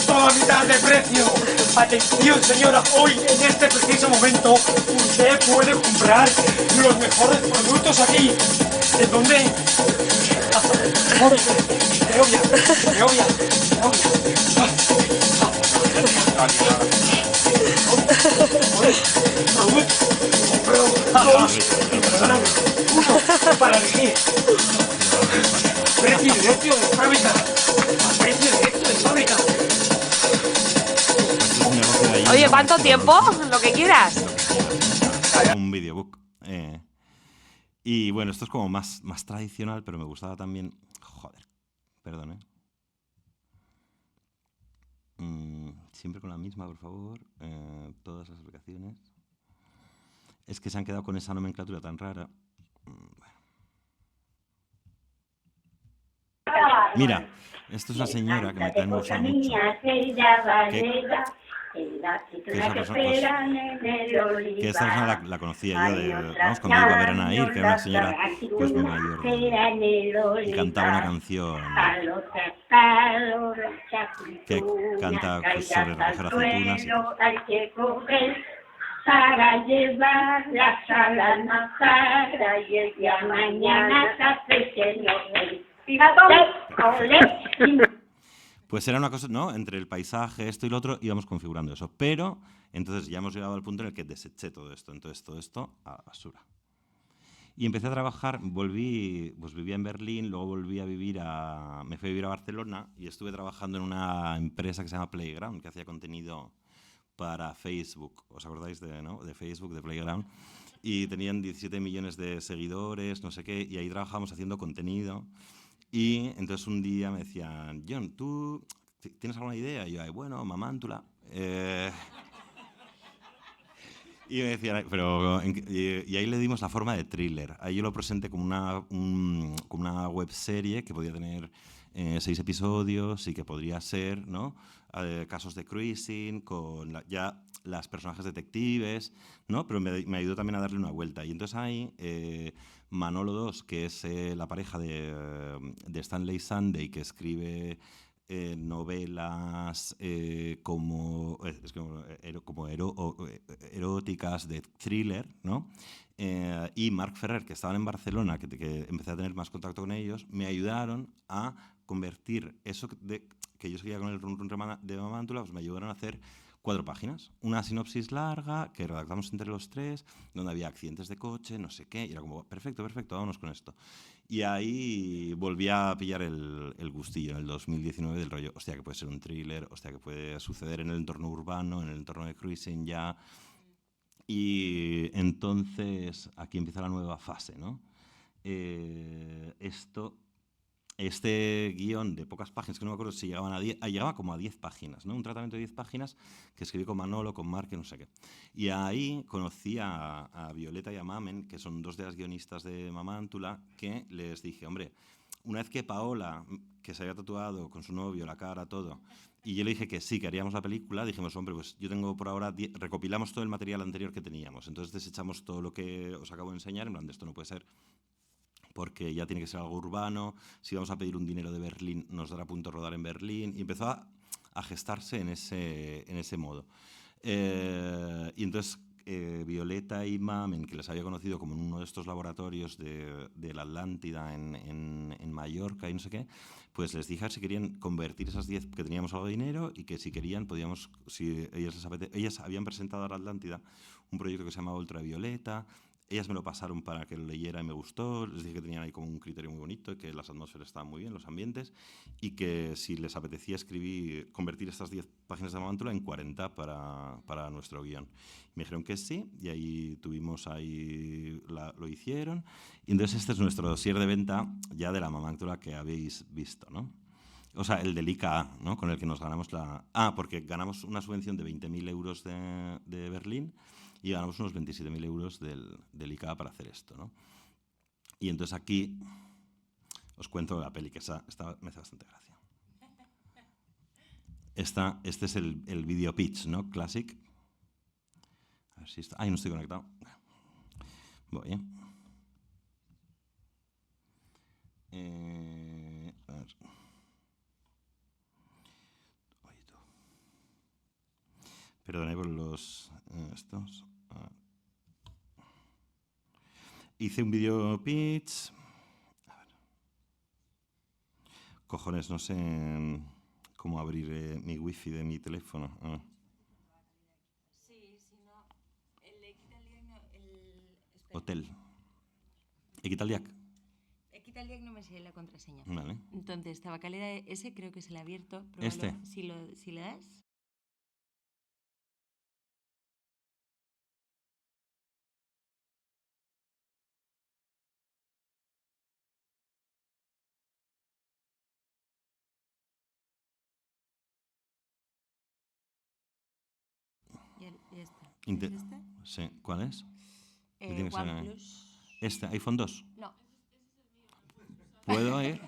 Speaker 8: Todo a mitad de precio. Atención, señora, hoy en este preciso momento usted puede comprar los mejores productos aquí. ¿En dónde? Beovia. Uno para elegir. Precio directo de fábrica. Precio directo de fábrica.
Speaker 9: Oye, ¿cuánto tiempo? Lo que quieras.
Speaker 2: Un videobook. Y bueno, esto es como más tradicional, pero me gustaba también... Joder, perdón, siempre con la misma, por favor. Todas las aplicaciones. Es que se han quedado con esa nomenclatura tan rara. Mira, esto es una señora que me gusta mucho. Que esa persona la conocía yo cuando iba a ver a Nair, que era una señora pues muy mayor, y cantaba una canción que canta pues, sobre recoger aceitunas.
Speaker 10: Para llevarlas a la mazara y el día mañana
Speaker 2: Pues era una cosa, ¿no? Entre el paisaje, esto y lo otro, íbamos configurando eso. Pero, entonces ya hemos llegado al punto en el que deseché todo esto. Entonces, todo esto a la basura. Y empecé a trabajar, pues vivía en Berlín, luego me fui a vivir a Barcelona y estuve trabajando en una empresa que se llama Playground, que hacía contenido para Facebook. ¿Os acordáis de Facebook, de Playground? Y tenían 17 millones de seguidores, no sé qué, y ahí trabajábamos haciendo contenido. Y entonces un día me decían, John, ¿tú tienes alguna idea? Y yo, bueno, Mamántula. Y me decían, y ahí le dimos la forma de thriller. Ahí yo lo presenté como una webserie que podía tener 6 episodios y que podría ser, ¿no? Casos de cruising, con ya las personajes detectives, ¿no? Pero me ayudó también a darle una vuelta. Y entonces ahí Manolo 2, que es la pareja de Stanley Sunday, que escribe novelas como eróticas, de thriller, ¿no? Y Marc Ferrer, que estaban en Barcelona, que empecé a tener más contacto con ellos, me ayudaron a convertir eso que yo seguía con el run de Mamántula, pues me ayudaron a hacer 4 páginas. Una sinopsis larga que redactamos entre los 3, donde había accidentes de coche, no sé qué, y era como, perfecto, vámonos con esto. Y ahí volví a pillar el gustillo en el 2019 del rollo, hostia, que puede ser un thriller, hostia, que puede suceder en el entorno urbano, en el entorno de cruising ya. Y entonces aquí empieza la nueva fase, ¿no? Este guión de pocas páginas, que no me acuerdo si llegaban llegaba como a 10 páginas, ¿no? Un tratamiento de 10 páginas que escribí con Manolo, con Marc, no sé qué. Y ahí conocí a Violeta y a Mamen, que son 2 de las guionistas de Mamántula, que les dije, hombre, una vez que Paola, que se había tatuado con su novio, la cara, todo, y yo le dije que sí, que haríamos la película, dijimos, hombre, pues yo tengo por ahora, recopilamos todo el material anterior que teníamos, entonces desechamos todo lo que os acabo de enseñar, en plan, de esto no puede ser, porque ya tiene que ser algo urbano, si vamos a pedir un dinero de Berlín, nos dará punto rodar en Berlín, y empezó a gestarse en ese modo. Y entonces Violeta y Mamen, que les había conocido como en uno de estos laboratorios de la Atlántida en Mallorca y no sé qué, pues les dije si querían convertir esas 10 que teníamos algo de dinero y que si querían podíamos, si ellas habían presentado a la Atlántida un proyecto que se llamaba Ultravioleta, Ellas me lo pasaron para que lo leyera y me gustó. Les dije que tenían ahí como un criterio muy bonito y que las atmósferas estaban muy bien, los ambientes, y que si les apetecía convertir estas 10 páginas de Mamántula en 40 para nuestro guión. Me dijeron que sí, y ahí lo hicieron. Y entonces este es nuestro dossier de venta ya de la Mamántula que habéis visto, ¿no? O sea, el del ICA, ¿no? Con el que nos ganamos porque ganamos una subvención de 20.000 euros de Berlín y ganamos unos 27.000 euros del ICA para hacer esto, ¿no? Y entonces aquí os cuento la peli, que esta me hace bastante gracia. Este es el video pitch, ¿no? Classic. A ver si está... ¡Ay, no estoy conectado! Voy, a ver... Perdón por los estos. Hice un video pitch. A ver. Cojones, no sé cómo abrir mi wifi de mi teléfono.
Speaker 1: Sí, si no, el Equitaliac
Speaker 2: Hotel. Equitaliac.
Speaker 1: Equitaliac no me sé la contraseña.
Speaker 2: Vale.
Speaker 1: Entonces, Tabacalera ese creo que es el abierto.
Speaker 2: Este.
Speaker 1: Si le das... Ya está. ¿Es este?
Speaker 2: Sí. ¿Cuál es?
Speaker 1: OnePlus.
Speaker 2: ¿Este? ¿iPhone 2?
Speaker 1: No.
Speaker 2: ¿Puedo ir?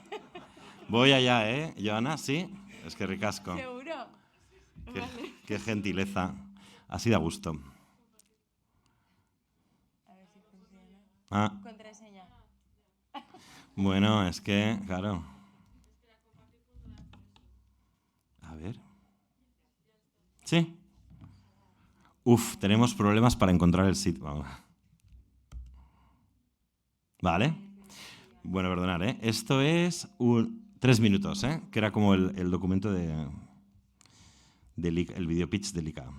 Speaker 2: Voy allá, ¿eh, Joana? Sí. Es que ricasco.
Speaker 1: ¿Seguro?
Speaker 2: Qué gentileza. Así da gusto.
Speaker 1: A ver si funciona. Contraseña.
Speaker 2: Bueno, es que, claro. A ver. ¿Sí? Tenemos problemas para encontrar el sitio. Vale. Bueno, perdonad, ¿eh? Esto es 3 minutos, ¿eh? Que era como el documento el video pitch del ICA.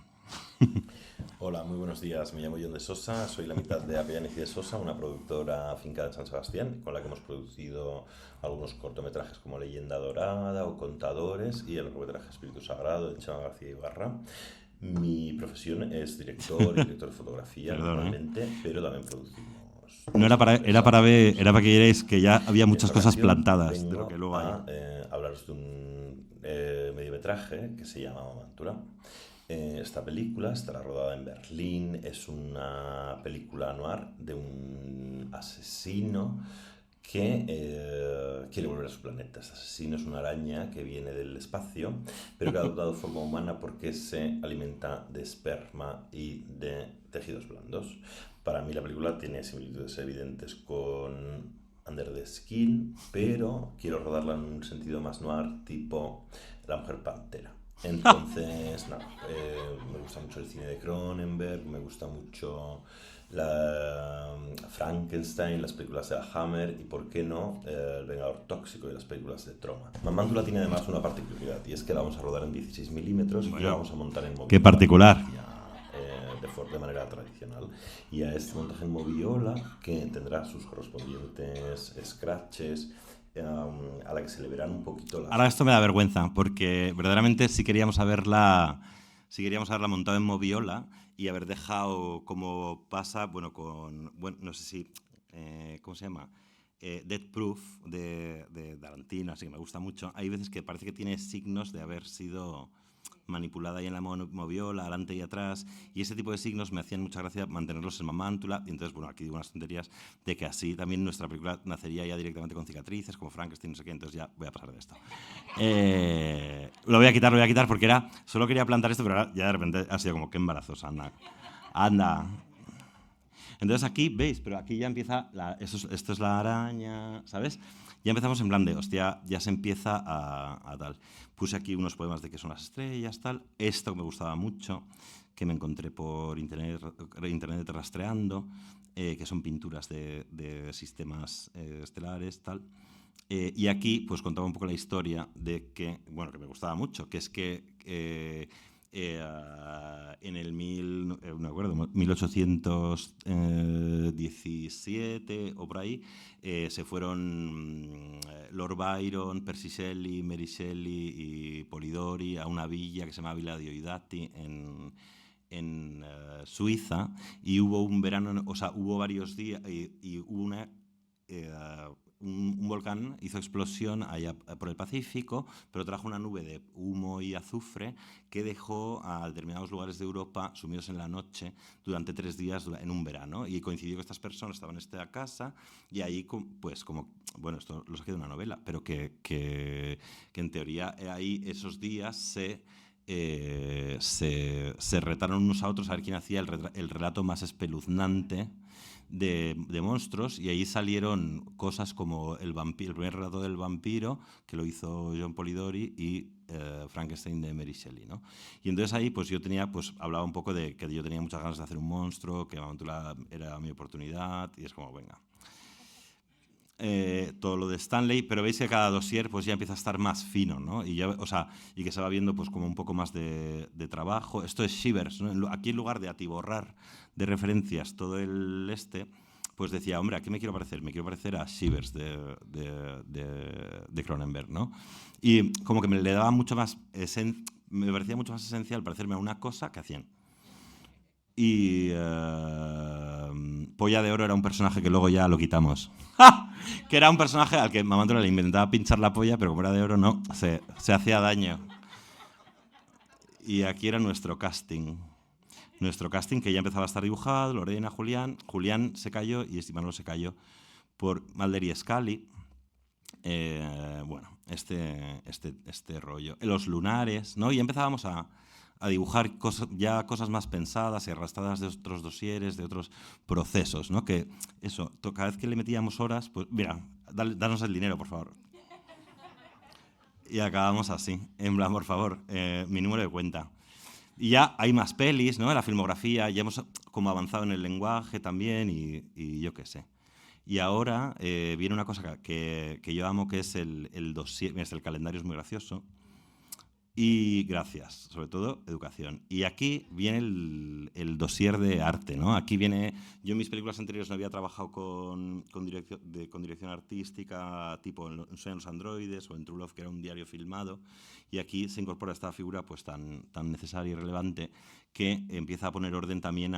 Speaker 11: Hola, muy buenos días. Me llamo John de Sosa, soy la mitad de Apellanes y de Sosa, una productora afincada en San Sebastián, con la que hemos producido algunos cortometrajes como Leyenda Dorada o Contadores y el largometraje Espíritu Sagrado de Chema García Ibarra. Mi profesión es director de fotografía, normalmente, pero también producimos.
Speaker 2: No era para ver, era para que vierais que ya había muchas cosas plantadas de lo que luego hay.
Speaker 11: Hablaros de un mediometraje que se llama Mamántula. Esta película estará rodada en Berlín, es una película noir de un asesino que quiere volver a su planeta. Este asesino es una araña que viene del espacio, pero que ha adoptado forma humana porque se alimenta de esperma y de tejidos blandos. Para mí la película tiene similitudes evidentes con Under the Skin, pero quiero rodarla en un sentido más noir, tipo La Mujer Pantera. Entonces, me gusta mucho el cine de Cronenberg, me gusta mucho Frankenstein, las películas de Hammer y, por qué no, El Vengador Tóxico y las películas de Troma. Mamántula tiene además una particularidad, y es que la vamos a rodar en 16 milímetros y la vamos a montar en moviola.
Speaker 2: ¡Qué particular!
Speaker 11: De manera tradicional. Y a este montaje en moviola, que tendrá sus correspondientes scratches, a la que se le verán un poquito las...
Speaker 2: Ahora esto me da vergüenza, porque verdaderamente si queríamos haberla montado en moviola y haber dejado como pasa, no sé si, ¿cómo se llama? Death Proof de Tarantino, así que me gusta mucho. Hay veces que parece que tiene signos de haber sido manipulada ahí en la moviola, adelante y atrás, y ese tipo de signos me hacían mucha gracia mantenerlos en Mamántula, y entonces, aquí digo unas tonterías de que así también nuestra película nacería ya directamente con cicatrices, como Frankenstein, no sé qué, entonces ya voy a pasar de esto. Lo voy a quitar porque solo quería plantar esto, pero ahora ya de repente ha sido como, qué embarazosa, anda. Entonces aquí, ¿veis? Pero aquí ya empieza, esto es la araña, ¿sabes? Ya empezamos en plan de, hostia, ya se empieza a tal. Puse aquí unos poemas de qué son las estrellas, tal. Esto me gustaba mucho, que me encontré por internet rastreando, que son pinturas de sistemas estelares, tal. Y aquí pues contaba un poco la historia de que me gustaba mucho, que es que en el 1817 o por ahí, se fueron Lord Byron, Percy Shelley, Mary Shelley y Polidori a una villa que se llama Villa Diodati en Suiza, y hubo un verano, o sea, hubo varios días y hubo un volcán hizo explosión allá por el Pacífico, pero trajo una nube de humo y azufre que dejó a determinados lugares de Europa sumidos en la noche durante 3 días en un verano. Y coincidió que estas personas estaban en esta casa y ahí, pues como, bueno, esto lo saqué de una novela, pero que en teoría ahí esos días se retaron unos a otros a ver quién hacía el relato más espeluznante de monstruos, y ahí salieron cosas como el primer relato del vampiro, que lo hizo John Polidori, y Frankenstein de Mary Shelley, ¿no? Y entonces ahí pues yo tenía, pues hablaba un poco de que yo tenía muchas ganas de hacer un monstruo, que Mamantula era mi oportunidad, y es como, venga. Todo lo de Stanley, pero veis que cada dossier pues ya empieza a estar más fino, ¿no? Y, ya, o sea, y que se va viendo pues como un poco más de trabajo. Esto es Shivers, ¿no? Aquí en lugar de atiborrar de referencias todo el pues decía, hombre, ¿a qué me quiero parecer? Me quiero parecer a Shivers de Cronenberg, ¿no? Y como que me parecía mucho más esencial parecerme a una cosa que a 100. Y Polla de Oro era un personaje que luego ya lo quitamos. ¡Ja! Que era un personaje al que Mamantula le intentaba pinchar la polla, pero como era de oro no, se hacía daño. Y aquí era nuestro casting. Nuestro casting, que ya empezaba a estar dibujado, Lorena, Julián. Julián se cayó y Manolo se cayó por Mulder y Scully. Bueno, este rollo. Los lunares, ¿no? Y empezábamos a dibujar cosas más pensadas y arrastradas de otros dosieres, de otros procesos, ¿no? Que eso, cada vez que le metíamos horas, pues mira, danos el dinero, por favor. Y acabamos así, en plan, por favor, mi número de cuenta. Y ya hay más pelis, ¿no? La filmografía, ya hemos como avanzado en el lenguaje también y yo qué sé. Y ahora viene una cosa que yo amo, que es el dossier. Mira, el calendario es muy gracioso. Y gracias, sobre todo educación. Y aquí viene el dossier de arte, ¿no? Aquí viene, yo en mis películas anteriores no había trabajado con dirección artística, tipo en Sueñan los androides o en True Love, que era un diario filmado, y aquí se incorpora esta figura pues tan necesaria y relevante que empieza a poner orden también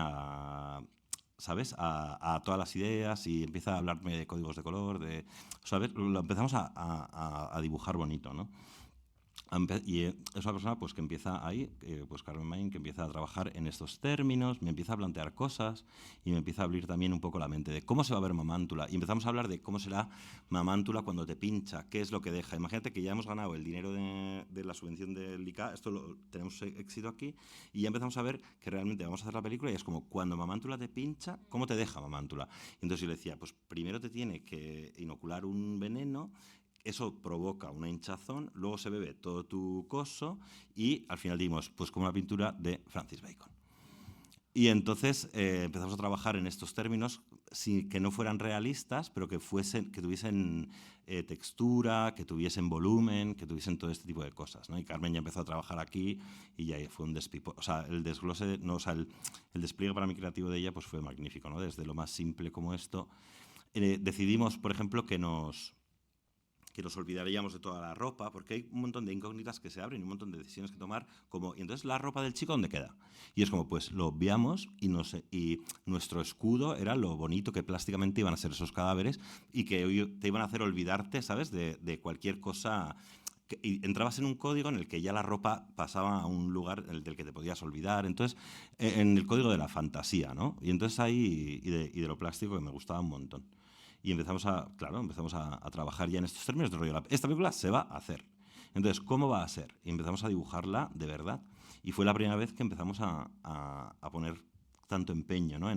Speaker 2: ¿sabes? A todas las ideas, y empieza a hablarme de códigos de color, ¿sabes? Lo empezamos a dibujar bonito, ¿no? Y es una persona pues, que empieza ahí, pues Carmen Main, que empieza a trabajar en estos términos, me empieza a plantear cosas y me empieza a abrir también un poco la mente de cómo se va a ver Mamántula. Y empezamos a hablar de cómo será Mamántula cuando te pincha, qué es lo que deja. Imagínate que ya hemos ganado el dinero de la subvención del ICA, tenemos éxito aquí, y ya empezamos a ver que realmente vamos a hacer la película y es como cuando Mamántula te pincha, ¿cómo te deja Mamántula? Y entonces yo le decía, pues primero te tiene que inocular un veneno. Eso provoca una hinchazón, luego se bebe todo tu coso y al final dimos, pues como una pintura de Francis Bacon. Y entonces empezamos a trabajar en estos términos que no fueran realistas, pero que tuviesen textura, que tuviesen volumen, que tuviesen todo este tipo de cosas, ¿no? Y Carmen ya empezó a trabajar aquí y ya fue un despipo. O sea, el desglose, no, o sea, el despliegue para mí creativo de ella pues fue magnífico, ¿no? Desde lo más simple como esto. Decidimos, por ejemplo, que nos olvidaríamos de toda la ropa, porque hay un montón de incógnitas que se abren y un montón de decisiones que tomar, como, ¿y entonces la ropa del chico dónde queda? Y es como, pues lo obviamos y nuestro escudo era lo bonito que plásticamente iban a ser esos cadáveres y que te iban a hacer olvidarte, ¿sabes?, de cualquier cosa. Y entrabas en un código en el que ya la ropa pasaba a un lugar del que te podías olvidar, entonces, en el código de la fantasía, ¿no? Y entonces ahí, y de lo plástico, que me gustaba un montón. Y empezamos a trabajar ya en estos términos de rollo. Esta película se va a hacer. Entonces, ¿cómo va a ser? Y empezamos a dibujarla de verdad. Y fue la primera vez que empezamos a poner tanto empeño, ¿no?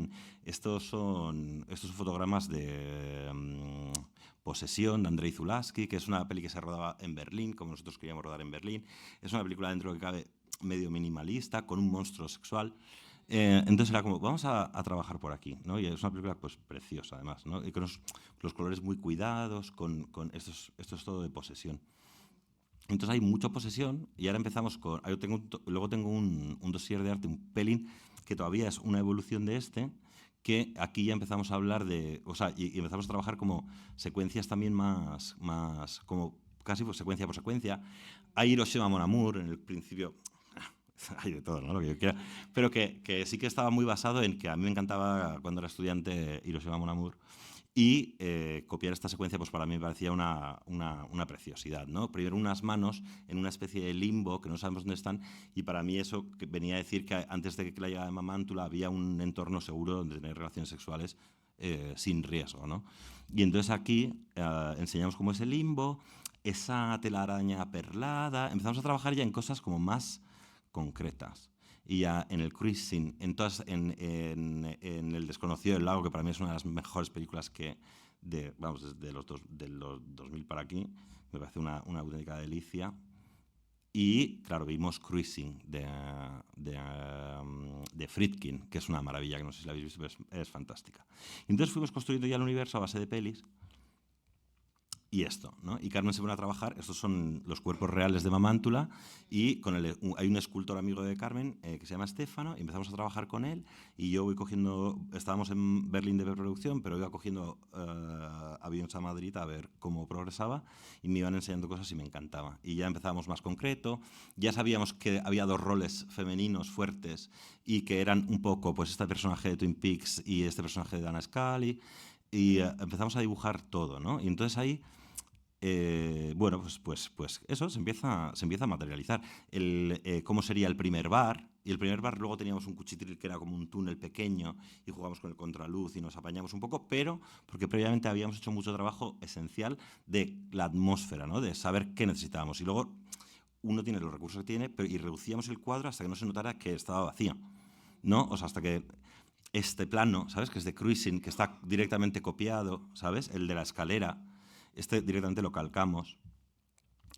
Speaker 2: Estos son fotogramas de Posesión, de Andrei Zulawski, que es una peli que se rodaba en Berlín, como nosotros queríamos rodar en Berlín. Es una película dentro que cabe medio minimalista, con un monstruo sexual. Entonces era como, vamos a trabajar por aquí, ¿no? Y es una película pues preciosa además, ¿no? Y con los colores muy cuidados, con esto es todo de posesión. Entonces hay mucha posesión y ahora empezamos con... luego tengo un dossier de arte, un pelín, que todavía es una evolución de este, que aquí ya empezamos a hablar de... O sea, y empezamos a trabajar como secuencias también más como casi secuencia por secuencia. Hay Hiroshima Mon Amour en el principio... Hay de todo, ¿no? Lo que yo quiera. Pero que sí que estaba muy basado en que a mí me encantaba cuando era estudiante Hiroshima Mon Amour. Y copiar esta secuencia pues para mí me parecía una preciosidad, ¿no? Primero unas manos en una especie de limbo que no sabemos dónde están, y para mí eso venía a decir que antes de que la llegada de Mamántula había un entorno seguro donde tener relaciones sexuales sin riesgo, ¿no? Y entonces aquí enseñamos cómo es el limbo, esa telaraña perlada, empezamos a trabajar ya en cosas como más concretas. Y ya en el cruising, en El desconocido del lago, que para mí es una de las mejores películas que, desde los 2000 para aquí, me parece una auténtica delicia. Y, claro, vimos Cruising de Friedkin, que es una maravilla, que no sé si la habéis visto, pero es fantástica. Y entonces fuimos construyendo ya el universo a base de pelis. Y esto, ¿no? Y Carmen se pone a trabajar, estos son los cuerpos reales de Mamántula, y hay un escultor amigo de Carmen que se llama Estefano, y empezamos a trabajar con él, y yo voy cogiendo, estábamos en Berlín de preproducción, pero iba cogiendo aviones a Madrid a ver cómo progresaba, y me iban enseñando cosas y me encantaba. Y ya empezábamos más concreto, ya sabíamos que había dos roles femeninos fuertes, y que eran un poco pues este personaje de Twin Peaks y este personaje de Dana Scully, y empezamos a dibujar todo, ¿no? Y entonces ahí... bueno, pues eso se empieza a materializar. Cómo sería el primer bar. Y el primer bar luego teníamos un cuchitril que era como un túnel pequeño y jugamos con el contraluz y nos apañamos un poco, pero porque previamente habíamos hecho mucho trabajo esencial de la atmósfera, ¿no? De saber qué necesitábamos. Y luego uno tiene los recursos que tiene, y reducíamos el cuadro hasta que no se notara que estaba vacío, ¿no? O sea, hasta que este plano, ¿sabes? Que es de Cruising, que está directamente copiado, ¿sabes? El de la escalera. Este directamente lo calcamos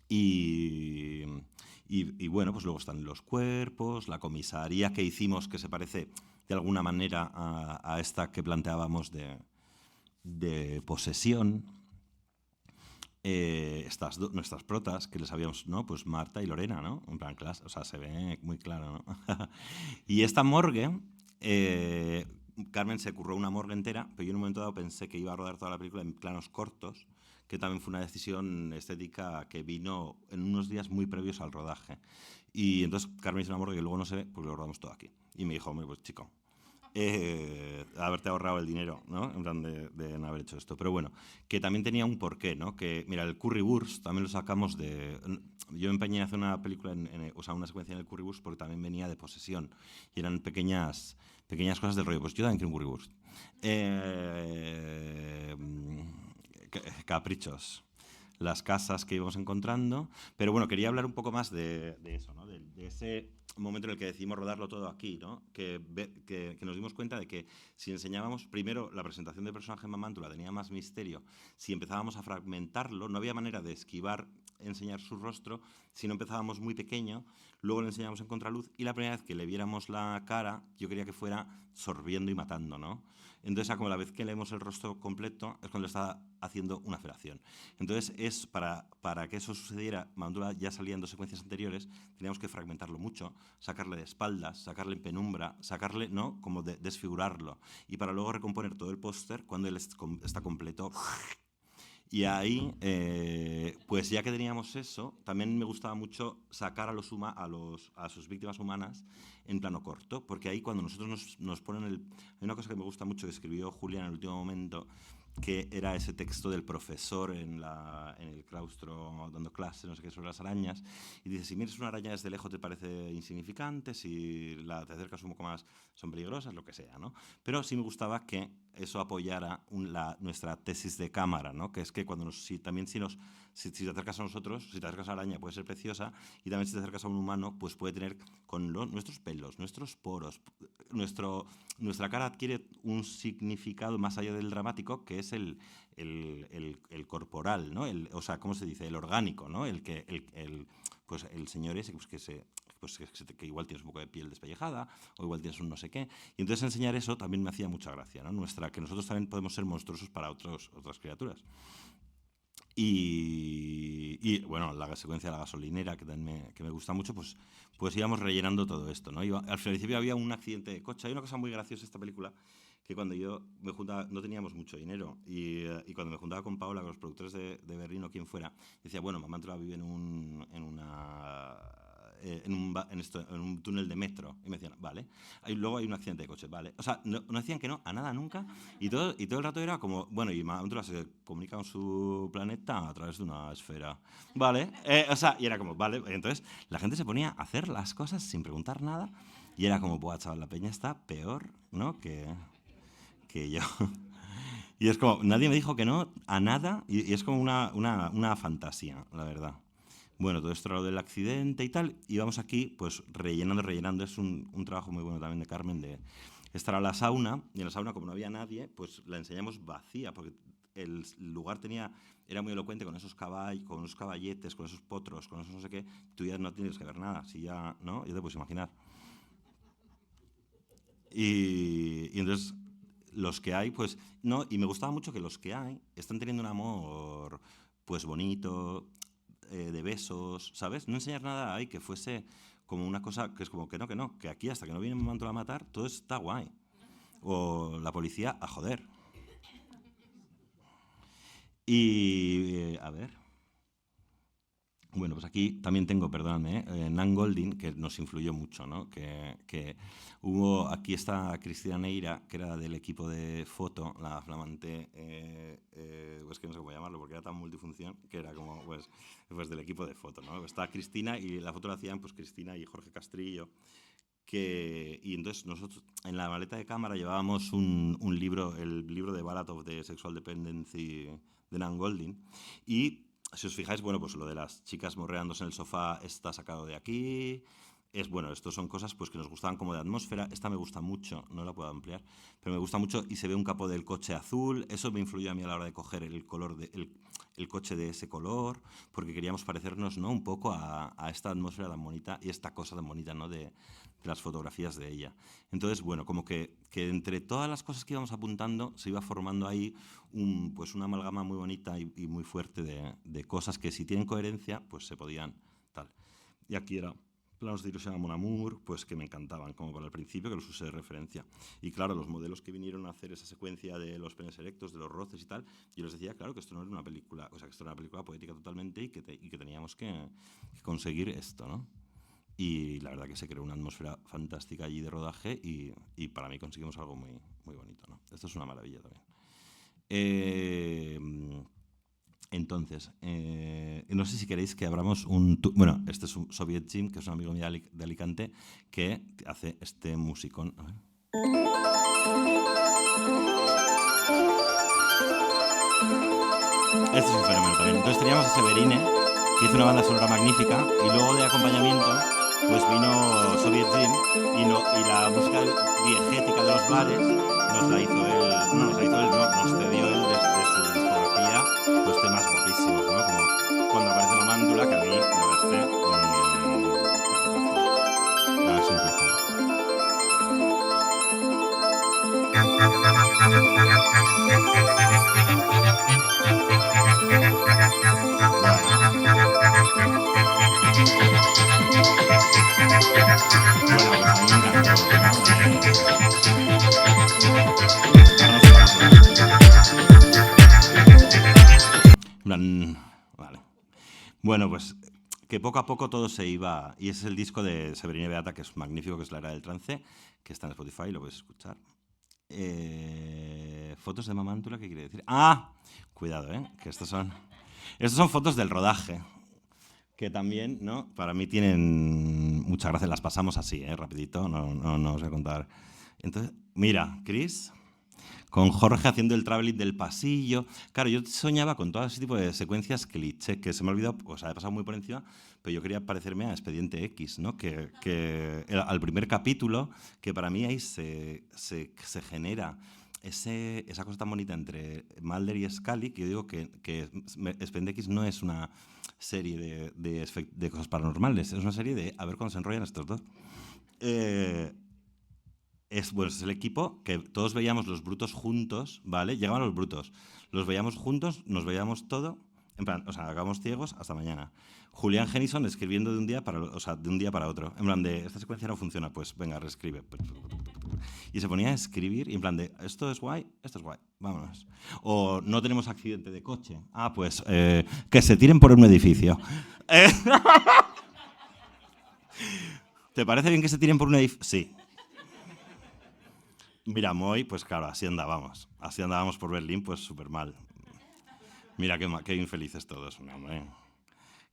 Speaker 2: y bueno, pues luego están los cuerpos, la comisaría que hicimos que se parece de alguna manera a esta que planteábamos de posesión. Nuestras protas que les habíamos, ¿no? Pues Marta y Lorena, ¿no? En plan clase, o sea, se ve muy claro, ¿no? Y esta morgue... Carmen se curró una morgue entera, pero yo en un momento dado pensé que iba a rodar toda la película en planos cortos, que también fue una decisión estética que vino en unos días muy previos al rodaje. Y entonces Carmen hizo una morgue que luego no se ve, pues lo rodamos todo aquí. Y me dijo, hombre, pues chico, haberte ahorrado el dinero, ¿no? En plan de no haber hecho esto. Pero bueno, que también tenía un porqué, ¿no? Que, mira, el currywurst también lo sacamos de... Yo me empeñé en hacer una película, o sea, una secuencia en el currywurst porque también venía de posesión. Y eran pequeñas cosas del rollo. Pues yo también quiero un currywurst. Caprichos. Las casas que íbamos encontrando. Pero bueno, quería hablar un poco más de eso, ¿no? De ese momento en el que decidimos rodarlo todo aquí, ¿no? Que nos dimos cuenta de que si enseñábamos primero la presentación del personaje en Mamántula tenía más misterio, si empezábamos a fragmentarlo no había manera de esquivar enseñar su rostro, si no empezábamos muy pequeño, luego le enseñábamos en contraluz y la primera vez que le viéramos la cara yo quería que fuera sorbiendo y matando, ¿no? Entonces, como la vez que leemos el rostro completo es cuando está haciendo una felación. Entonces, para que eso sucediera, Mamántula ya salía en 2 secuencias anteriores, teníamos que fragmentarlo mucho, sacarle de espaldas, sacarle en penumbra, sacarle, ¿no? Como desfigurarlo. Y para luego recomponer todo el póster cuando él está completo. Y ahí, pues ya que teníamos eso, también me gustaba mucho sacar a sus víctimas humanas en plano corto, porque ahí cuando nosotros nos ponen hay una cosa que me gusta mucho que escribió Julián en el último momento, que era ese texto del profesor en el claustro dando clase, no sé qué, sobre las arañas, y dice, si miras una araña desde lejos te parece insignificante, si te acercas un poco más son peligrosas, lo que sea, ¿no? Pero sí me gustaba que eso apoyara nuestra tesis de cámara, ¿no? Que es que si te acercas a nosotros, si te acercas a la araña puede ser preciosa, y también si te acercas a un humano, pues puede tener con nuestros pelos, nuestros poros, nuestra cara adquiere un significado más allá del dramático, que es el corporal, ¿no? O sea, ¿cómo se dice? El orgánico, ¿no? Pues el señor ese que igual tienes un poco de piel despellejada o igual tienes un no sé qué. Y entonces enseñar eso también me hacía mucha gracia, ¿no? Que nosotros también podemos ser monstruosos para otras criaturas. Y bueno, la secuencia de la gasolinera, que también me gusta mucho, pues íbamos rellenando todo esto, ¿no? Al principio había un accidente de coche. Hay una cosa muy graciosa en esta película, que cuando yo me juntaba, no teníamos mucho dinero, y cuando me juntaba con Paola, con los productores de Berlín o quien fuera, decía, bueno, Mamántula vive en un túnel de metro. Y me decían, vale. Luego hay un accidente de coche, vale. O sea, no decían que no a nada nunca. Y todo el rato era como, bueno, y Mamántula se comunica con su planeta a través de una esfera. Vale. O sea, y era como, vale. Entonces, la gente se ponía a hacer las cosas sin preguntar nada. Y era como, buah, chaval, la peña está peor, ¿no? que yo. Y es como, nadie me dijo que no a nada. Y es como una fantasía, la verdad. Bueno, todo esto era lo del accidente y tal, y vamos aquí, pues rellenando. Es un trabajo muy bueno también de Carmen, de estar a la sauna, y en la sauna, como no había nadie, pues la enseñamos vacía, porque el lugar era muy elocuente con esos caballetes, con esos potros, con esos no sé qué. Tú ya no tienes que ver nada, si ya, ¿no? Ya te puedes imaginar. Y entonces, los que hay, pues, no, y me gustaba mucho que los que hay están teniendo un amor, pues, bonito, de besos, ¿sabes? No enseñar nada ahí que fuese como una cosa que es como que no, que aquí hasta que no viene Mamántula a matar, todo está guay. O la policía a joder. Y, a ver. Bueno, pues aquí también tengo, perdóname, Nan Goldin, que nos influyó mucho, ¿no? Que hubo, aquí está Cristina Neira, que era del equipo de foto, la flamante, pues que no sé cómo llamarlo, porque era tan multifunción, que era como, pues del equipo de foto, ¿no? Está Cristina, y la foto la hacían, pues, Cristina y Jorge Castrillo, y entonces nosotros en la maleta de cámara llevábamos un libro, el libro de Ballad of the Sexual Dependency de Nan Goldin, y si os fijáis, bueno, pues lo de las chicas morreándose en el sofá está sacado de aquí. Bueno, estos son cosas pues que nos gustaban como de atmósfera. Esta me gusta mucho, no la puedo ampliar, pero me gusta mucho, y se ve un capó del coche azul. Eso me influyó a mí a la hora de coger el color el coche de ese color, porque queríamos parecernos, ¿no?, un poco a esta atmósfera tan bonita y esta cosa tan bonita, ¿no?, de las fotografías de ella. Entonces, bueno, como que entre todas las cosas que íbamos apuntando se iba formando ahí pues una amalgama muy bonita y muy fuerte de cosas que, si tienen coherencia, pues se podían tal. Y aquí era planos de Hiroshima Mon Amour, pues que me encantaban, como para el principio, que los usé de referencia. Y claro, los modelos que vinieron a hacer esa secuencia de los penes erectos, de los roces y tal, yo les decía, claro, que esto no era una película, o sea, que esto era una película poética totalmente, y que teníamos que conseguir esto, ¿no? Y la verdad que se creó una atmósfera fantástica allí de rodaje, y para mí conseguimos algo muy, muy bonito, ¿no? Esto es una maravilla también. Entonces, no sé si queréis que abramos bueno, este es un Soviet Jim, que es un amigo mío de Alicante, que hace este musicón. A ver. Este es un fenómeno también. Entonces teníamos a Severine, que hizo una banda sonora magnífica, y luego de acompañamiento pues vino Soviet Jim, y la música diegética de los bares nos cedió él desde su discografía, pues temas guapísimos, ¿no? Como cuando aparece Mamántula, que a mí me parece a ver si empieza. Vale. Bueno, pues que poco a poco todo se iba, y ese es el disco de Severine Beata, que es magnífico, que es La Era del Trance, que está en Spotify, lo podéis escuchar. Fotos de Mamántula, ¿qué quiere decir? ¡Ah! Cuidado, que estos son fotos del rodaje, que también, ¿no?, para mí tienen mucha gracia. Las pasamos así, rapidito, no os voy a contar. Entonces, mira, Chris, con Jorge haciendo el traveling del pasillo. Claro, yo soñaba con todo ese tipo de secuencias cliché, que se me ha olvidado, o sea, he pasado muy por encima, pero yo quería parecerme a Expediente X, ¿no? Que al primer capítulo, que para mí ahí se genera esa cosa tan bonita entre Mulder y Scully, que yo digo que Expediente X no es una serie de cosas paranormales, es una serie de a ver cuándo se enrollan estos dos. Es el equipo que todos veíamos los brutos juntos, ¿vale? Llegaban los brutos, los veíamos juntos, nos veíamos todo, En plan, o sea, acabamos ciegos hasta mañana. Julián Genison escribiendo de un día para otro. En plan de, esta secuencia no funciona, pues venga, reescribe. Y se ponía a escribir y en plan de, esto es guay, vámonos. O no tenemos accidente de coche. Ah, pues que se tiren por un edificio. ¿Te parece bien que se tiren por un edificio? Sí. Mira, Moy, pues claro, así andábamos. Así andábamos por Berlín, pues súper mal. Mira qué infelices todos, hombre.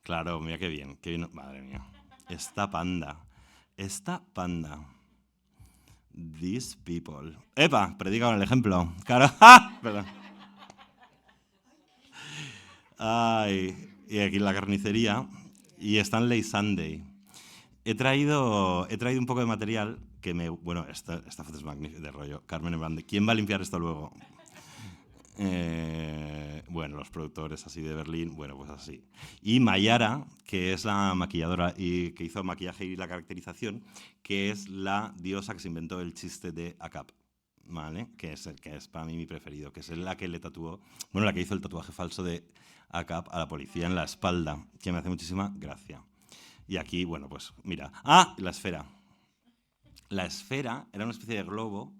Speaker 2: Claro, mira qué bien. Madre mía. Esta panda. These people. ¡Epa! Predica con el ejemplo. Claro. ¡Ah! Perdón. Ay, y aquí en la carnicería. Y Stanley Sunday. He traído un poco de material que me... Bueno, esta foto es magnífica, de rollo. Carmen Ebrande. ¿Quién va a limpiar esto luego? Bueno, los productores así de Berlín, bueno, pues así. Y Mayara, que es la maquilladora y que hizo el maquillaje y la caracterización, que es la diosa que se inventó el chiste de ACAP, ¿vale? Que es para mí mi preferido, que es la que le tatuó, bueno, la que hizo el tatuaje falso de ACAP a la policía en la espalda, que me hace muchísima gracia. Y aquí, bueno, pues mira. ¡Ah! La esfera. La esfera era una especie de globo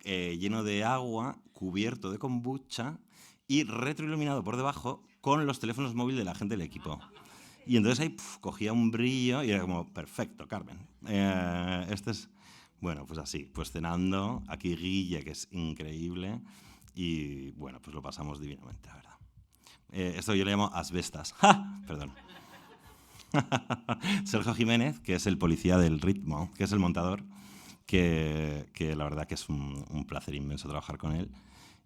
Speaker 2: lleno de agua, cubierto de kombucha y retroiluminado por debajo con los teléfonos móviles de la gente del equipo. Y entonces ahí cogía un brillo y era como, perfecto, Carmen. Este es, bueno, pues así, pues cenando, aquí Guille, que es increíble, y bueno, pues lo pasamos divinamente, la verdad. Esto yo le llamo asbestas. ¡Ja! Perdón. Sergio Jiménez, que es el policía del ritmo, que es el montador, que la verdad que es un placer inmenso trabajar con él,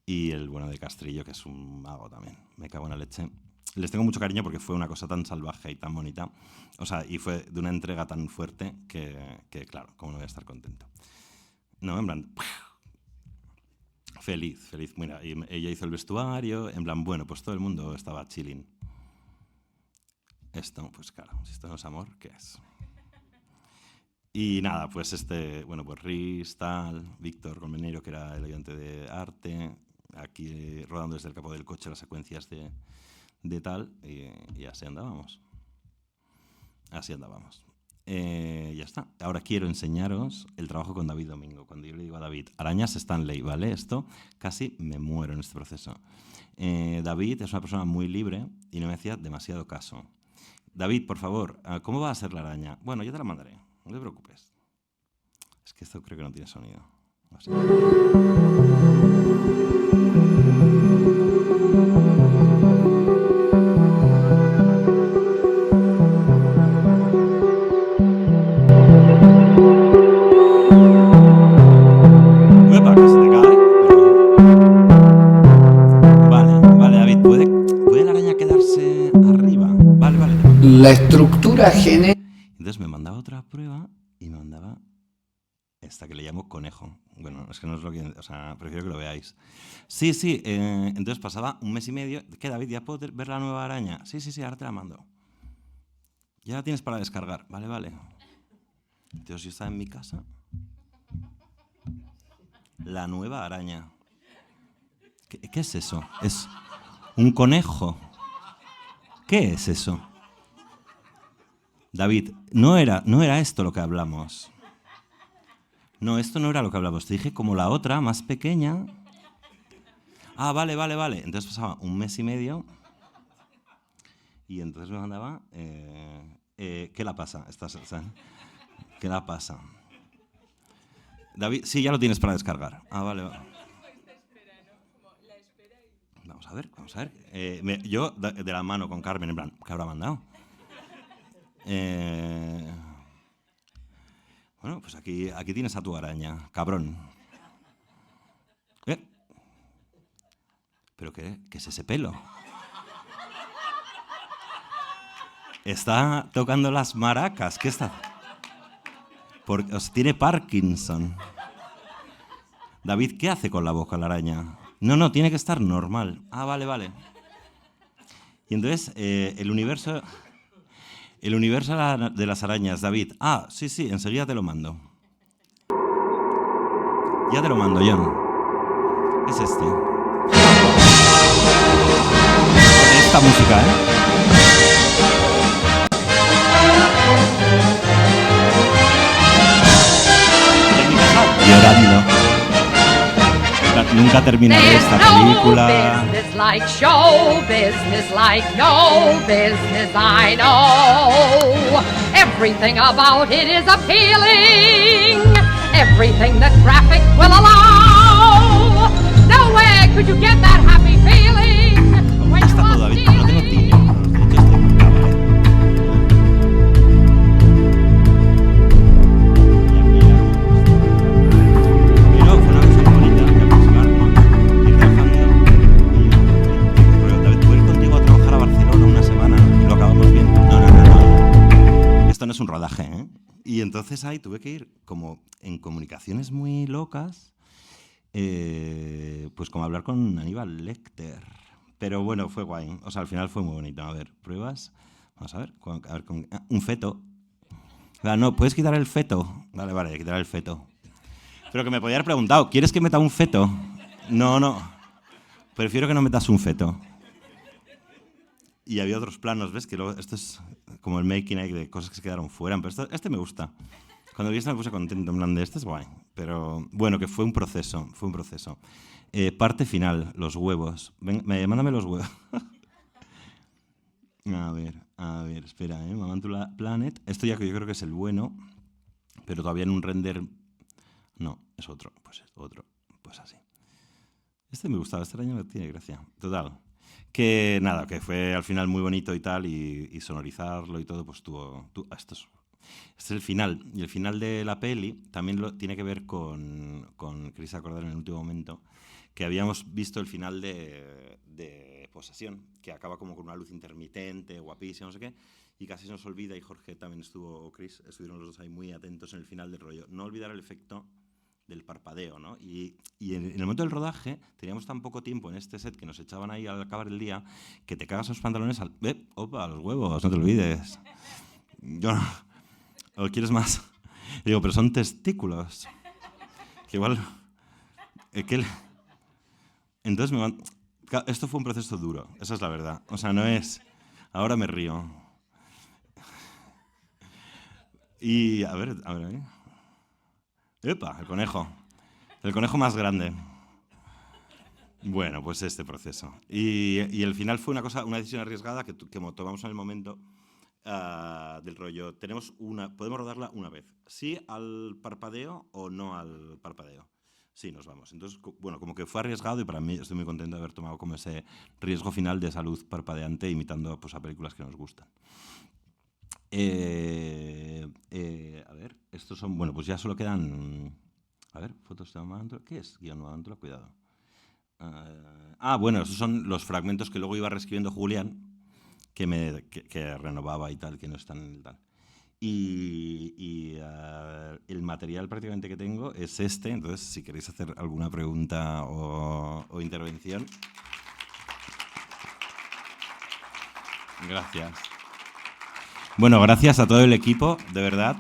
Speaker 2: y el bueno de Castrillo, que es un mago también, me cago en la leche. Les tengo mucho cariño porque fue una cosa tan salvaje y tan bonita, o sea, y fue de una entrega tan fuerte que claro, cómo no voy a estar contento. No, en plan, feliz, mira, y ella hizo el vestuario, en plan, bueno, pues todo el mundo estaba chilling. Esto, pues claro, si esto no es amor, ¿qué es? Y nada, pues bueno, pues Riz, tal, Víctor Colmenero, que era el ayudante de arte, aquí rodando desde el capó del coche las secuencias de tal, y así andábamos. Ya está. Ahora quiero enseñaros el trabajo con David Domingo. Cuando yo le digo a David, arañas Stanley, ¿vale? Esto casi me muero en este proceso. David es una persona muy libre y no me hacía demasiado caso. David, por favor, ¿cómo va a ser la araña? Bueno, yo te la mandaré, no te preocupes. Es que esto creo que no tiene sonido. Así. ¡Uepa, que se te cae! Vale, David, ¿puede la araña quedarse arriba? Vale.
Speaker 12: La estructura genética...
Speaker 2: Entonces me mandaba otra prueba y me mandaba esta que le llamo conejo. Bueno, es que no es lo que... O sea, prefiero que lo veáis. Sí, entonces pasaba un mes y medio. ¿Qué, David? ¿Ya puedo ver la nueva araña? Sí, ahora te la mando. Ya la tienes para descargar. Vale. Entonces yo estaba en mi casa. La nueva araña. ¿Qué es eso? ¿Es un conejo? ¿Qué es eso? David, no era esto lo que hablamos. No, esto no era lo que hablamos. Te dije como la otra, más pequeña. Ah, vale. Entonces pasaba un mes y medio y entonces me mandaba... ¿qué la pasa? ¿Qué la pasa? David, sí, ya lo tienes para descargar. Ah, vale. Vamos a ver. Yo de la mano con Carmen, en plan, ¿qué habrá mandado? Bueno, pues aquí tienes a tu araña, cabrón. ¿Pero qué es ese pelo? Está tocando las maracas. ¿Qué está? Tiene Parkinson. David, ¿qué hace con la boca la araña? No, tiene que estar normal. Ah, vale. Y entonces, el universo de las arañas, David. Ah, sí, enseguida te lo mando. Ya te lo mando, John. Es este. Con esta
Speaker 13: esta música, ¿eh? Llorando. Nunca terminaré esta película.
Speaker 14: Business like show business, like no business, I know. Everything about it is appealing. Everything the traffic will allow. Nowhere could you get that happy feeling when you are stealing.
Speaker 2: Esto no es un rodaje, ¿eh? Y entonces ahí tuve que ir como en comunicaciones muy locas, pues como hablar con Aníbal Lecter. Pero bueno, fue guay. O sea, al final fue muy bonito. A ver, pruebas. Vamos a ver. Un feto. No, ¿puedes quitar el feto? Vale, quitar el feto. Pero que me podía haber preguntado, ¿quieres que meta un feto? No. Prefiero que no metas un feto. Y había otros planos, ¿ves? Que luego, esto es como el making of de cosas que se quedaron fuera. Pero este me gusta. Cuando vi esto me puse contento, en plan de este es guay. Pero bueno, que fue un proceso. Parte final, los huevos. Mándame los huevos. A ver, espera, Mamantula Planet. Esto ya que yo creo que es el bueno, pero todavía en un render... No, es otro. Pues es otro. Pues así. Este me gustaba, este año tiene gracia. Total. Que nada, que fue al final muy bonito y tal, y sonorizarlo y todo, pues este es el final. Y el final de la peli también tiene que ver con queréis acordar en el último momento, que habíamos visto el final de Posesión, que acaba como con una luz intermitente, guapísima, no sé qué, y casi se nos olvida, y Jorge también o Chris, estuvieron los dos ahí muy atentos en el final del rollo. No olvidar el efecto del parpadeo, ¿no? Y en el momento del rodaje teníamos tan poco tiempo en este set que nos echaban ahí al acabar el día que te cagas los pantalones opa, los huevos, no te olvides. Yo no. ¿O quieres más? Y digo, pero son testículos. Que igual... Entonces esto fue un proceso duro, esa es la verdad. O sea, no es... Ahora me río. Y a ver ahí. ¡Epa! El conejo. El conejo más grande. Bueno, pues este proceso. Y el final fue una decisión arriesgada que tomamos en el momento del rollo. Podemos rodarla una vez. ¿Sí al parpadeo o no al parpadeo? Sí, nos vamos. Entonces, bueno, como que fue arriesgado y para mí estoy muy contento de haber tomado como ese riesgo final de esa luz parpadeante imitando pues, a películas que nos gustan. A ver, estos son... Bueno, pues ya solo quedan... A ver, fotos de Mamantula. ¿Qué es guión Mamantula? Cuidado. Bueno, esos son los fragmentos que luego iba reescribiendo Julián, que renovaba y tal, que no están en el tal. Y el material prácticamente que tengo es este, entonces si queréis hacer alguna pregunta o intervención. Gracias. Bueno, gracias a todo el equipo, de verdad,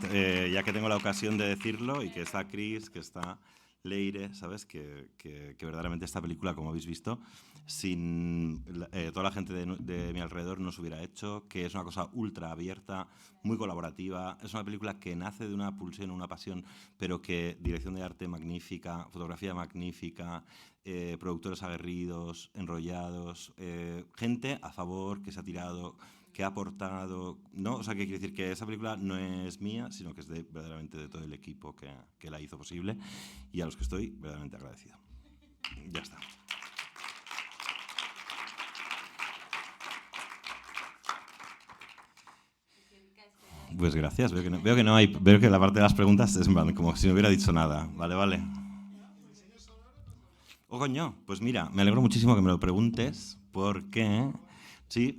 Speaker 2: ya que tengo la ocasión de decirlo y que está Chris, que está Leire, ¿sabes? Que verdaderamente esta película, como habéis visto, sin toda la gente de mi alrededor no se hubiera hecho, que es una cosa ultra abierta, muy colaborativa, es una película que nace de una pulsión, una pasión, pero que dirección de arte magnífica, fotografía magnífica, productores aguerridos, enrollados, gente a favor que se ha tirado, que ha aportado, ¿no? O sea, que quiere decir que esa película no es mía, sino que es verdaderamente de todo el equipo que la hizo posible y a los que estoy verdaderamente agradecido. Ya está. Pues gracias, veo que la parte de las preguntas es como si no hubiera dicho nada. Vale. Oh, coño, pues mira, me alegro muchísimo que me lo preguntes, porque... Sí.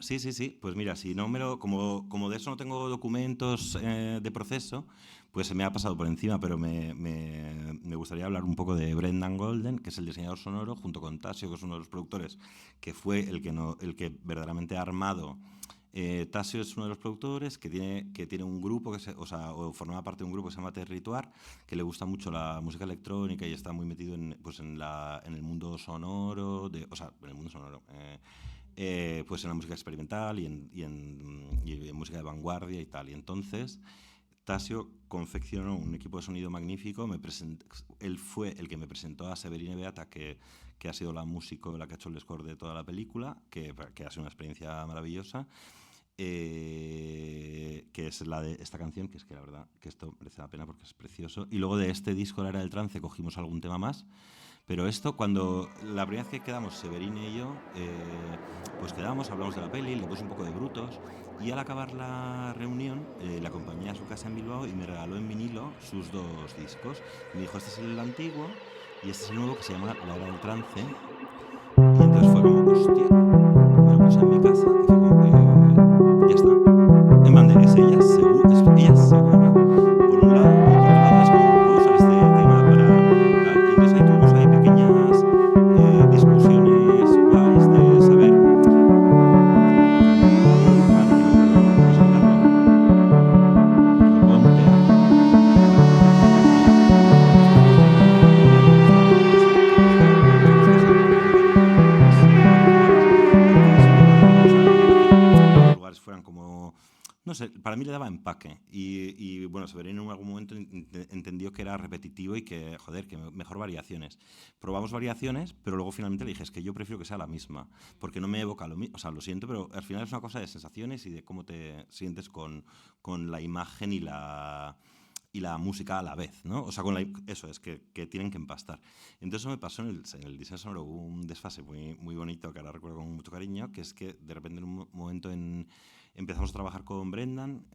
Speaker 2: Pues mira, si no como de eso no tengo documentos de proceso, pues se me ha pasado por encima, pero me gustaría hablar un poco de Brendan Golden, que es el diseñador sonoro, junto con Tasio, que es uno de los productores, que fue el que verdaderamente ha armado. Tasio es uno de los productores que tiene un grupo, o formaba parte de un grupo que se llama Territoire, que le gusta mucho la música electrónica y está muy metido en el mundo sonoro, pues en la música experimental y en música de vanguardia y tal. Y entonces Tasio confeccionó un equipo de sonido magnífico. Él fue el que me presentó a Severine Beata, que ha sido la músico, la que ha hecho el score de toda la película, que ha sido una experiencia maravillosa. Que es la de esta canción, que es que la verdad que esto merece la pena porque es precioso. Y luego de este disco, La Era del Trance, cogimos algún tema más. Pero esto, cuando la primera vez que quedamos, Severine y yo, pues quedamos, hablamos de la peli, le puse un poco de brutos, y al acabar la reunión le acompañé a su casa en Bilbao y me regaló en vinilo sus 2 discos. Y me dijo, este es el antiguo y este es el nuevo, que se llama La Era del Trance. Y entonces fue como, hostia, me lo puse en mi casa y fue como, ya está. En plan de, es ella segura, por un lado, y por otro lado es como, puedo usar este tema para tal. Y entonces ahí tuvimos ahí pequeñas discusiones guays de saber. Fueran como, no sé, para mí le daba empaque y bueno, Severino en algún momento entendió que era repetitivo y que, joder, que mejor variaciones. Probamos variaciones, pero luego finalmente le dije, es que yo prefiero que sea la misma, porque no me evoca lo mismo, o sea, lo siento, pero al final es una cosa de sensaciones y de cómo te sientes con la imagen y la música a la vez, ¿no? O sea, eso es, que tienen que empastar. Entonces eso me pasó en el diseño sonoro, hubo un desfase muy, muy bonito que ahora recuerdo con mucho cariño, que es que de repente en un momento empezamos a trabajar con Brendan,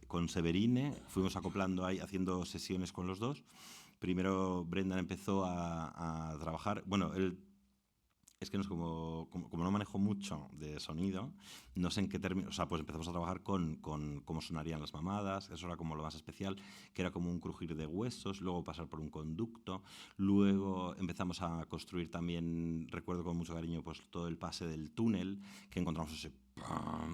Speaker 2: con Severine, fuimos acoplando ahí, haciendo sesiones con los dos. Primero Brendan empezó a trabajar, bueno, él es que no es como no manejo mucho de sonido, no sé en qué términos, o sea, pues empezamos a trabajar con cómo sonarían las mamadas, eso era como lo más especial, que era como un crujir de huesos, luego pasar por un conducto, luego empezamos a construir también, recuerdo con mucho cariño, pues todo el pase del túnel, que encontramos ese,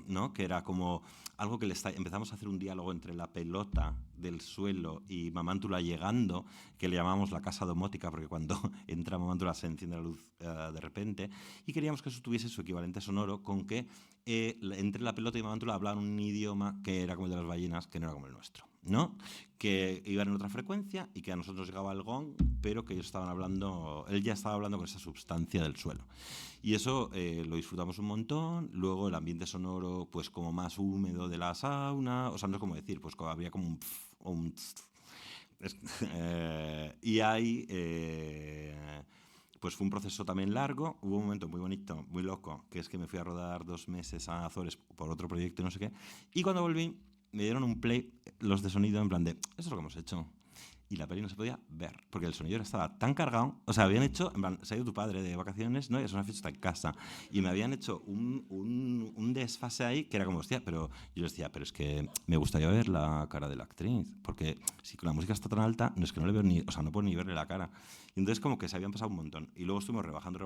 Speaker 2: ¿no? Que era como algo que empezamos a hacer un diálogo entre la pelota del suelo y Mamántula llegando, que le llamamos la casa domótica, porque cuando entra Mamántula se enciende la luz de repente, y queríamos que eso tuviese su equivalente sonoro con que entre la pelota y Mamántula hablaban un idioma que era como el de las ballenas, que no era como el nuestro, ¿no? Que iban en otra frecuencia y que a nosotros llegaba el gong, pero que ellos estaban hablando, él ya estaba hablando con esa sustancia del suelo. Y eso lo disfrutamos un montón. Luego el ambiente sonoro, pues como más húmedo de la sauna, o sea, no sé cómo decir, pues había como un pf, o un tst. Y ahí pues fue un proceso también largo. Hubo un momento muy bonito, muy loco, que es que me fui a rodar 2 meses a Azores por otro proyecto y no sé qué, y cuando volví me dieron un play los de sonido en plan de, esto es lo que hemos hecho. Y la peli no se podía ver, porque el sonido estaba tan cargado, o sea, habían hecho, en plan, se ha ido tu padre de vacaciones, ¿no? Y es una fiesta en casa. Y me habían hecho un desfase ahí que era como, hostia, pero yo les decía, pero es que me gustaría ver la cara de la actriz, porque si la música está tan alta, no es que no le veo ni, o sea, no puedo ni verle la cara. Y entonces como que se habían pasado un montón. Y luego estuvimos rebajando,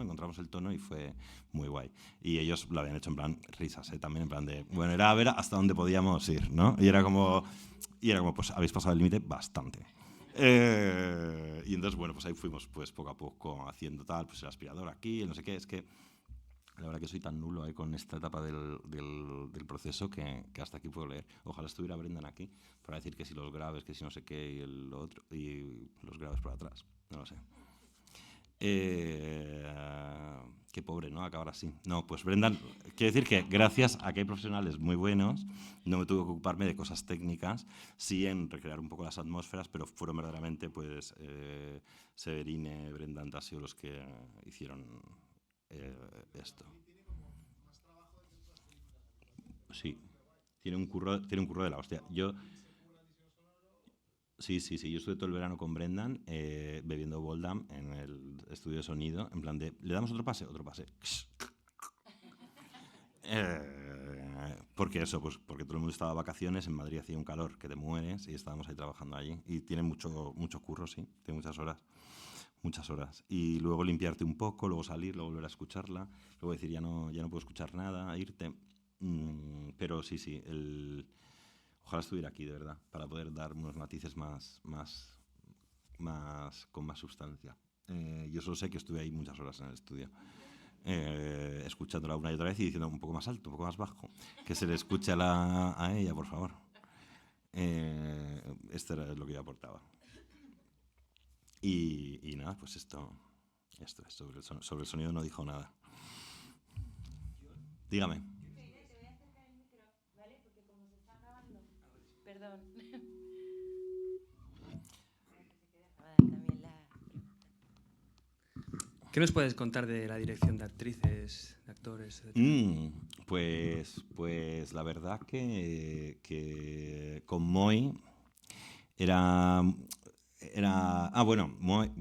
Speaker 2: encontramos el tono y fue muy guay. Y ellos lo habían hecho en plan risas, también en plan de, bueno, era a ver hasta dónde podíamos ir, ¿no? Y era como, pues habéis pasado el límite bastante. Y entonces, bueno, pues ahí fuimos pues poco a poco haciendo tal, pues el aspirador aquí, el no sé qué. Es que la verdad que soy tan nulo ahí con esta etapa del proceso que hasta aquí puedo leer. Ojalá estuviera Brendan aquí para decir que si los graves, que si no sé qué y el otro, y los graves por atrás, no lo sé. Qué pobre, ¿no? Acabar así. No, pues Brendan, quiero decir que gracias a que hay profesionales muy buenos, no me tuve que ocuparme de cosas técnicas, sí en recrear un poco las atmósferas, pero fueron verdaderamente pues Severine, Brendan, Tasio los que hicieron esto. Sí, tiene un curro de la hostia. Sí, yo estuve todo el verano con Brendan bebiendo Boldam en el estudio de sonido, en plan de, ¿le damos otro pase? Porque eso, pues porque todo el mundo estaba de vacaciones, en Madrid hacía un calor que te mueres y estábamos ahí trabajando allí. Y tiene mucho curro, sí, tiene muchas horas. Y luego limpiarte un poco, luego salir, luego volver a escucharla, luego decir ya no puedo escuchar nada, irte. Pero sí, ojalá estuviera aquí, de verdad, para poder dar unos matices con más sustancia. Yo solo sé que estuve ahí muchas horas en el estudio. escuchándola una y otra vez y diciendo un poco más alto, un poco más bajo, que se le escuche a ella, por favor. Esto era lo que yo aportaba. Y nada, pues esto es. Sobre el sonido no dijo nada. Dígame.
Speaker 1: Perdón.
Speaker 15: ¿Qué nos puedes contar de la dirección de actrices, de actores?
Speaker 2: Pues la verdad que con Moi era Moi,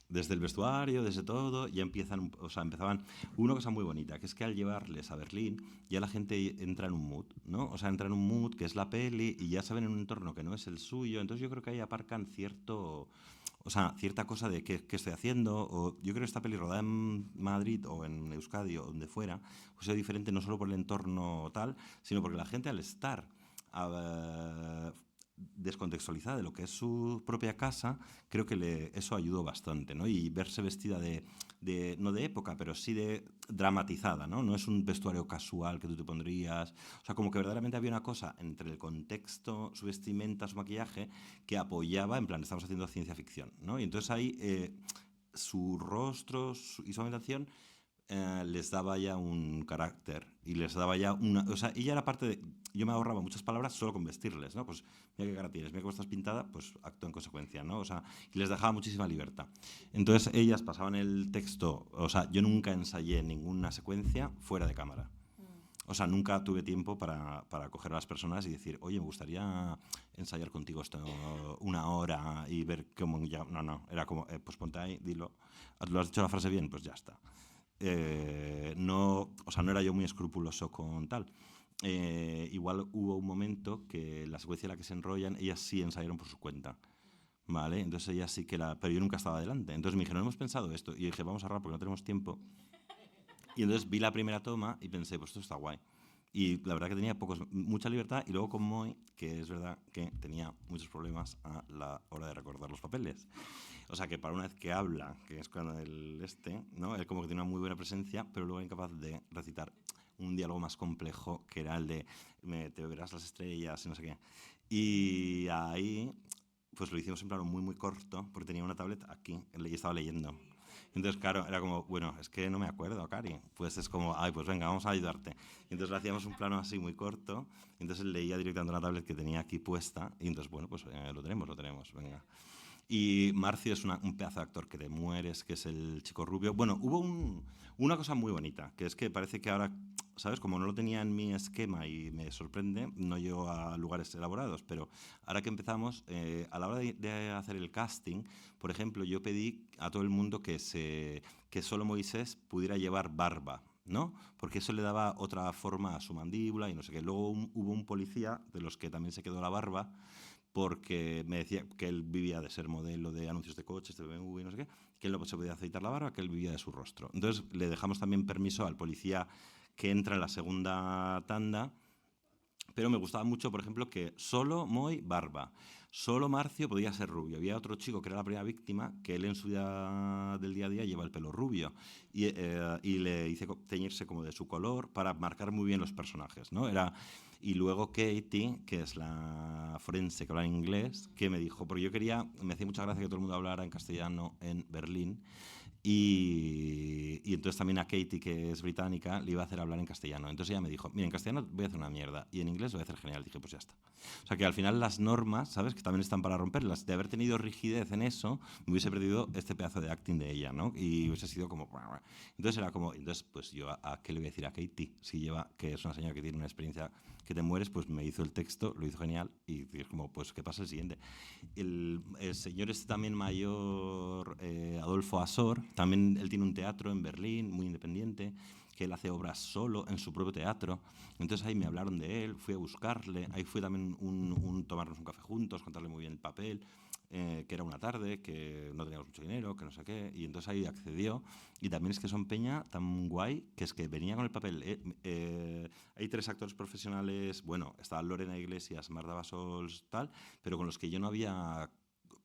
Speaker 2: desde el vestuario, desde todo, ya empezaban una cosa muy bonita, que es que al llevarles a Berlín ya la gente entra en un mood, ¿no? O sea, entra en un mood que es la peli y ya saben en un entorno que no es el suyo, entonces yo creo que ahí aparcan cierta cosa de qué estoy haciendo, o yo creo que esta peli rodada en Madrid o en Euskadi o donde fuera, pues es diferente no solo por el entorno tal, sino porque la gente al estar descontextualizada de lo que es su propia casa, creo que eso ayudó bastante, ¿no? Y verse vestida no de época, pero sí de dramatizada, ¿no? No es un vestuario casual que tú te pondrías. O sea, como que verdaderamente había una cosa entre el contexto, su vestimenta, su maquillaje, que apoyaba, en plan, estamos haciendo ciencia ficción, ¿no? Y entonces ahí su rostro y su ambientación les daba ya un carácter y les daba ya una... O sea, ella era parte de... Yo me ahorraba muchas palabras solo con vestirles, ¿no? Pues mira qué cara tienes, mira cómo estás pintada, pues actúa en consecuencia, ¿no? O sea, y les dejaba muchísima libertad. Entonces ellas pasaban el texto... O sea, yo nunca ensayé ninguna secuencia fuera de cámara. O sea, nunca tuve tiempo para coger a las personas y decir, oye, me gustaría ensayar contigo esto una hora y ver cómo ya... No, era como, pues ponte ahí, dilo. ¿Lo has dicho la frase bien? Pues ya está. No era yo muy escrupuloso con tal. Igual hubo un momento que la secuencia en la que se enrollan, ellas sí ensayaron por su cuenta, ¿vale? Entonces ellas sí que pero yo nunca estaba adelante. Entonces me dijeron, hemos pensado esto. Y dije, vamos a ahorrar porque no tenemos tiempo. Y entonces vi la primera toma y pensé, pues esto está guay. Y la verdad que tenía mucha libertad. Y luego con Moi, que es verdad que tenía muchos problemas a la hora de recordar los papeles. O sea, que para una vez que habla, que es cuando ¿no? Él como que tiene una muy buena presencia, pero luego era incapaz de recitar un diálogo más complejo, que era el de te beberás las estrellas y no sé qué. Y ahí, pues lo hicimos en plano muy, muy corto, porque tenía una tablet aquí y estaba leyendo. Entonces, claro, era como, bueno, es que no me acuerdo, Cari. Pues es como, ay, pues venga, vamos a ayudarte. Y entonces le hacíamos un plano así muy corto, y entonces él leía directamente una tablet que tenía aquí puesta, y entonces, bueno, pues lo tenemos, venga. Y Marcio es un pedazo de actor que te mueres, que es el chico rubio. Bueno, hubo una cosa muy bonita, que es que parece que ahora, ¿sabes? Como no lo tenía en mi esquema y me sorprende, no llego a lugares elaborados, pero ahora que empezamos, a la hora de hacer el casting, por ejemplo, yo pedí a todo el mundo que solo Moisés pudiera llevar barba, ¿no? Porque eso le daba otra forma a su mandíbula y no sé qué. Luego hubo un policía de los que también se quedó la barba, porque me decía que él vivía de ser modelo de anuncios de coches, de BMW y no sé qué, que él no se podía aceitar la barba, que él vivía de su rostro. Entonces le dejamos también permiso al policía que entra en la segunda tanda, pero me gustaba mucho, por ejemplo, que solo Moi, barba. Solo Marcio podía ser rubio. Había otro chico que era la primera víctima, que él en su vida del día a día lleva el pelo rubio y le hice teñirse como de su color para marcar muy bien los personajes, ¿no? Y luego Katie, que es la forense que habla en inglés, que me dijo, porque me hacía mucha gracia que todo el mundo hablara en castellano en Berlín, y entonces también a Katie, que es británica, le iba a hacer hablar en castellano. Entonces ella me dijo, mira, en castellano voy a hacer una mierda y en inglés lo voy a hacer genial. Dije, pues ya está. O sea que al final las normas, ¿sabes? Que también están para romperlas. De haber tenido rigidez en eso, me hubiese perdido este pedazo de acting de ella, ¿no? Y hubiese sido como... Entonces era como... Entonces, pues yo, ¿a qué le voy a decir a Katie? Si que es una señora que tiene una experiencia que te mueres, pues me hizo el texto, lo hizo genial y es como, pues, ¿qué pasa el siguiente? El señor también mayor, Adolfo Asor, también él tiene un teatro en Berlín, muy independiente, que él hace obras solo en su propio teatro. Entonces ahí me hablaron de él, fui a buscarle, ahí fue también tomarnos un café juntos, contarle muy bien el papel, que era una tarde, que no teníamos mucho dinero, que no sé qué, y entonces ahí accedió. Y también es que son peña tan guay, que es que venía con el papel. Hay 3 actores profesionales, bueno, está Lorena Iglesias, Marta Basols, tal, pero con los que yo no había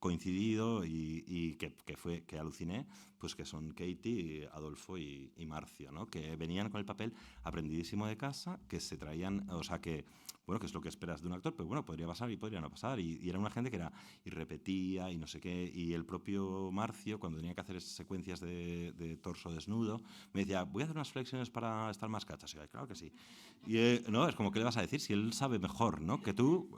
Speaker 2: coincidido y que aluciné, pues que son Katie, Adolfo y Marcio, ¿no? Que venían con el papel aprendidísimo de casa, que se traían, o sea, que es lo que esperas de un actor, pero bueno, podría pasar y podría no pasar. Y era una gente que y repetía y no sé qué. Y el propio Marcio, cuando tenía que hacer esas secuencias de torso desnudo, me decía, voy a hacer unas flexiones para estar más cachas. Y yo, claro que sí. Y no, es como, ¿qué le vas a decir? Si él sabe mejor, ¿no? Que tú,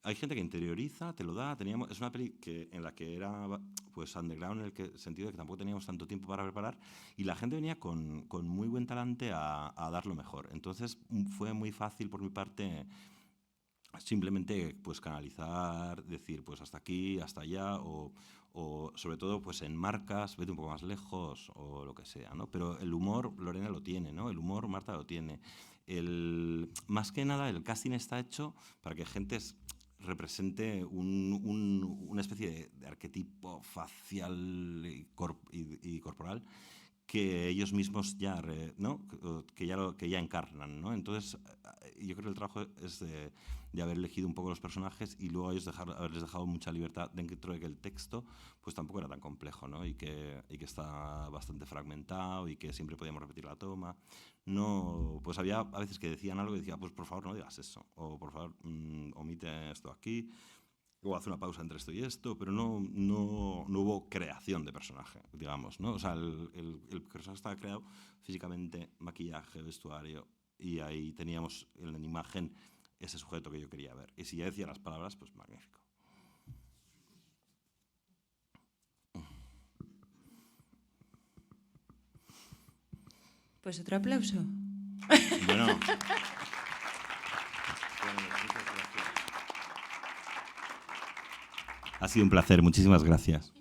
Speaker 2: hay gente que interioriza, te lo da. Es una peli en la que era pues underground en el sentido de que tampoco teníamos tanto tiempo para preparar y la gente venía con muy buen talante a dar lo mejor. Entonces fue muy fácil por mi parte simplemente pues canalizar, decir pues hasta aquí, hasta allá o sobre todo pues en marcas, vete un poco más lejos o lo que sea, ¿no? Pero el humor Lorena lo tiene, ¿no? El humor Marta lo tiene. Más que nada el casting está hecho para que gente represente una especie de arquetipo facial y corporal que ellos mismos ya, ¿no? que ya encarnan, ¿no? Entonces, yo creo que el trabajo es de haber elegido un poco los personajes y luego haberles dejado mucha libertad dentro de que el texto pues tampoco era tan complejo, ¿no? y que está bastante fragmentado y que siempre podíamos repetir la toma. No, pues había a veces que decían algo y decía, pues por favor no digas eso, o por favor omite esto aquí, o haz una pausa entre esto y esto, pero no hubo creación de personaje, digamos, ¿no? O sea, el personaje estaba creado físicamente, maquillaje, vestuario, y ahí teníamos en la imagen ese sujeto que yo quería ver. Y si ya decía las palabras, pues magnífico.
Speaker 1: Pues otro aplauso.
Speaker 2: Bueno. Ha sido un placer, muchísimas gracias.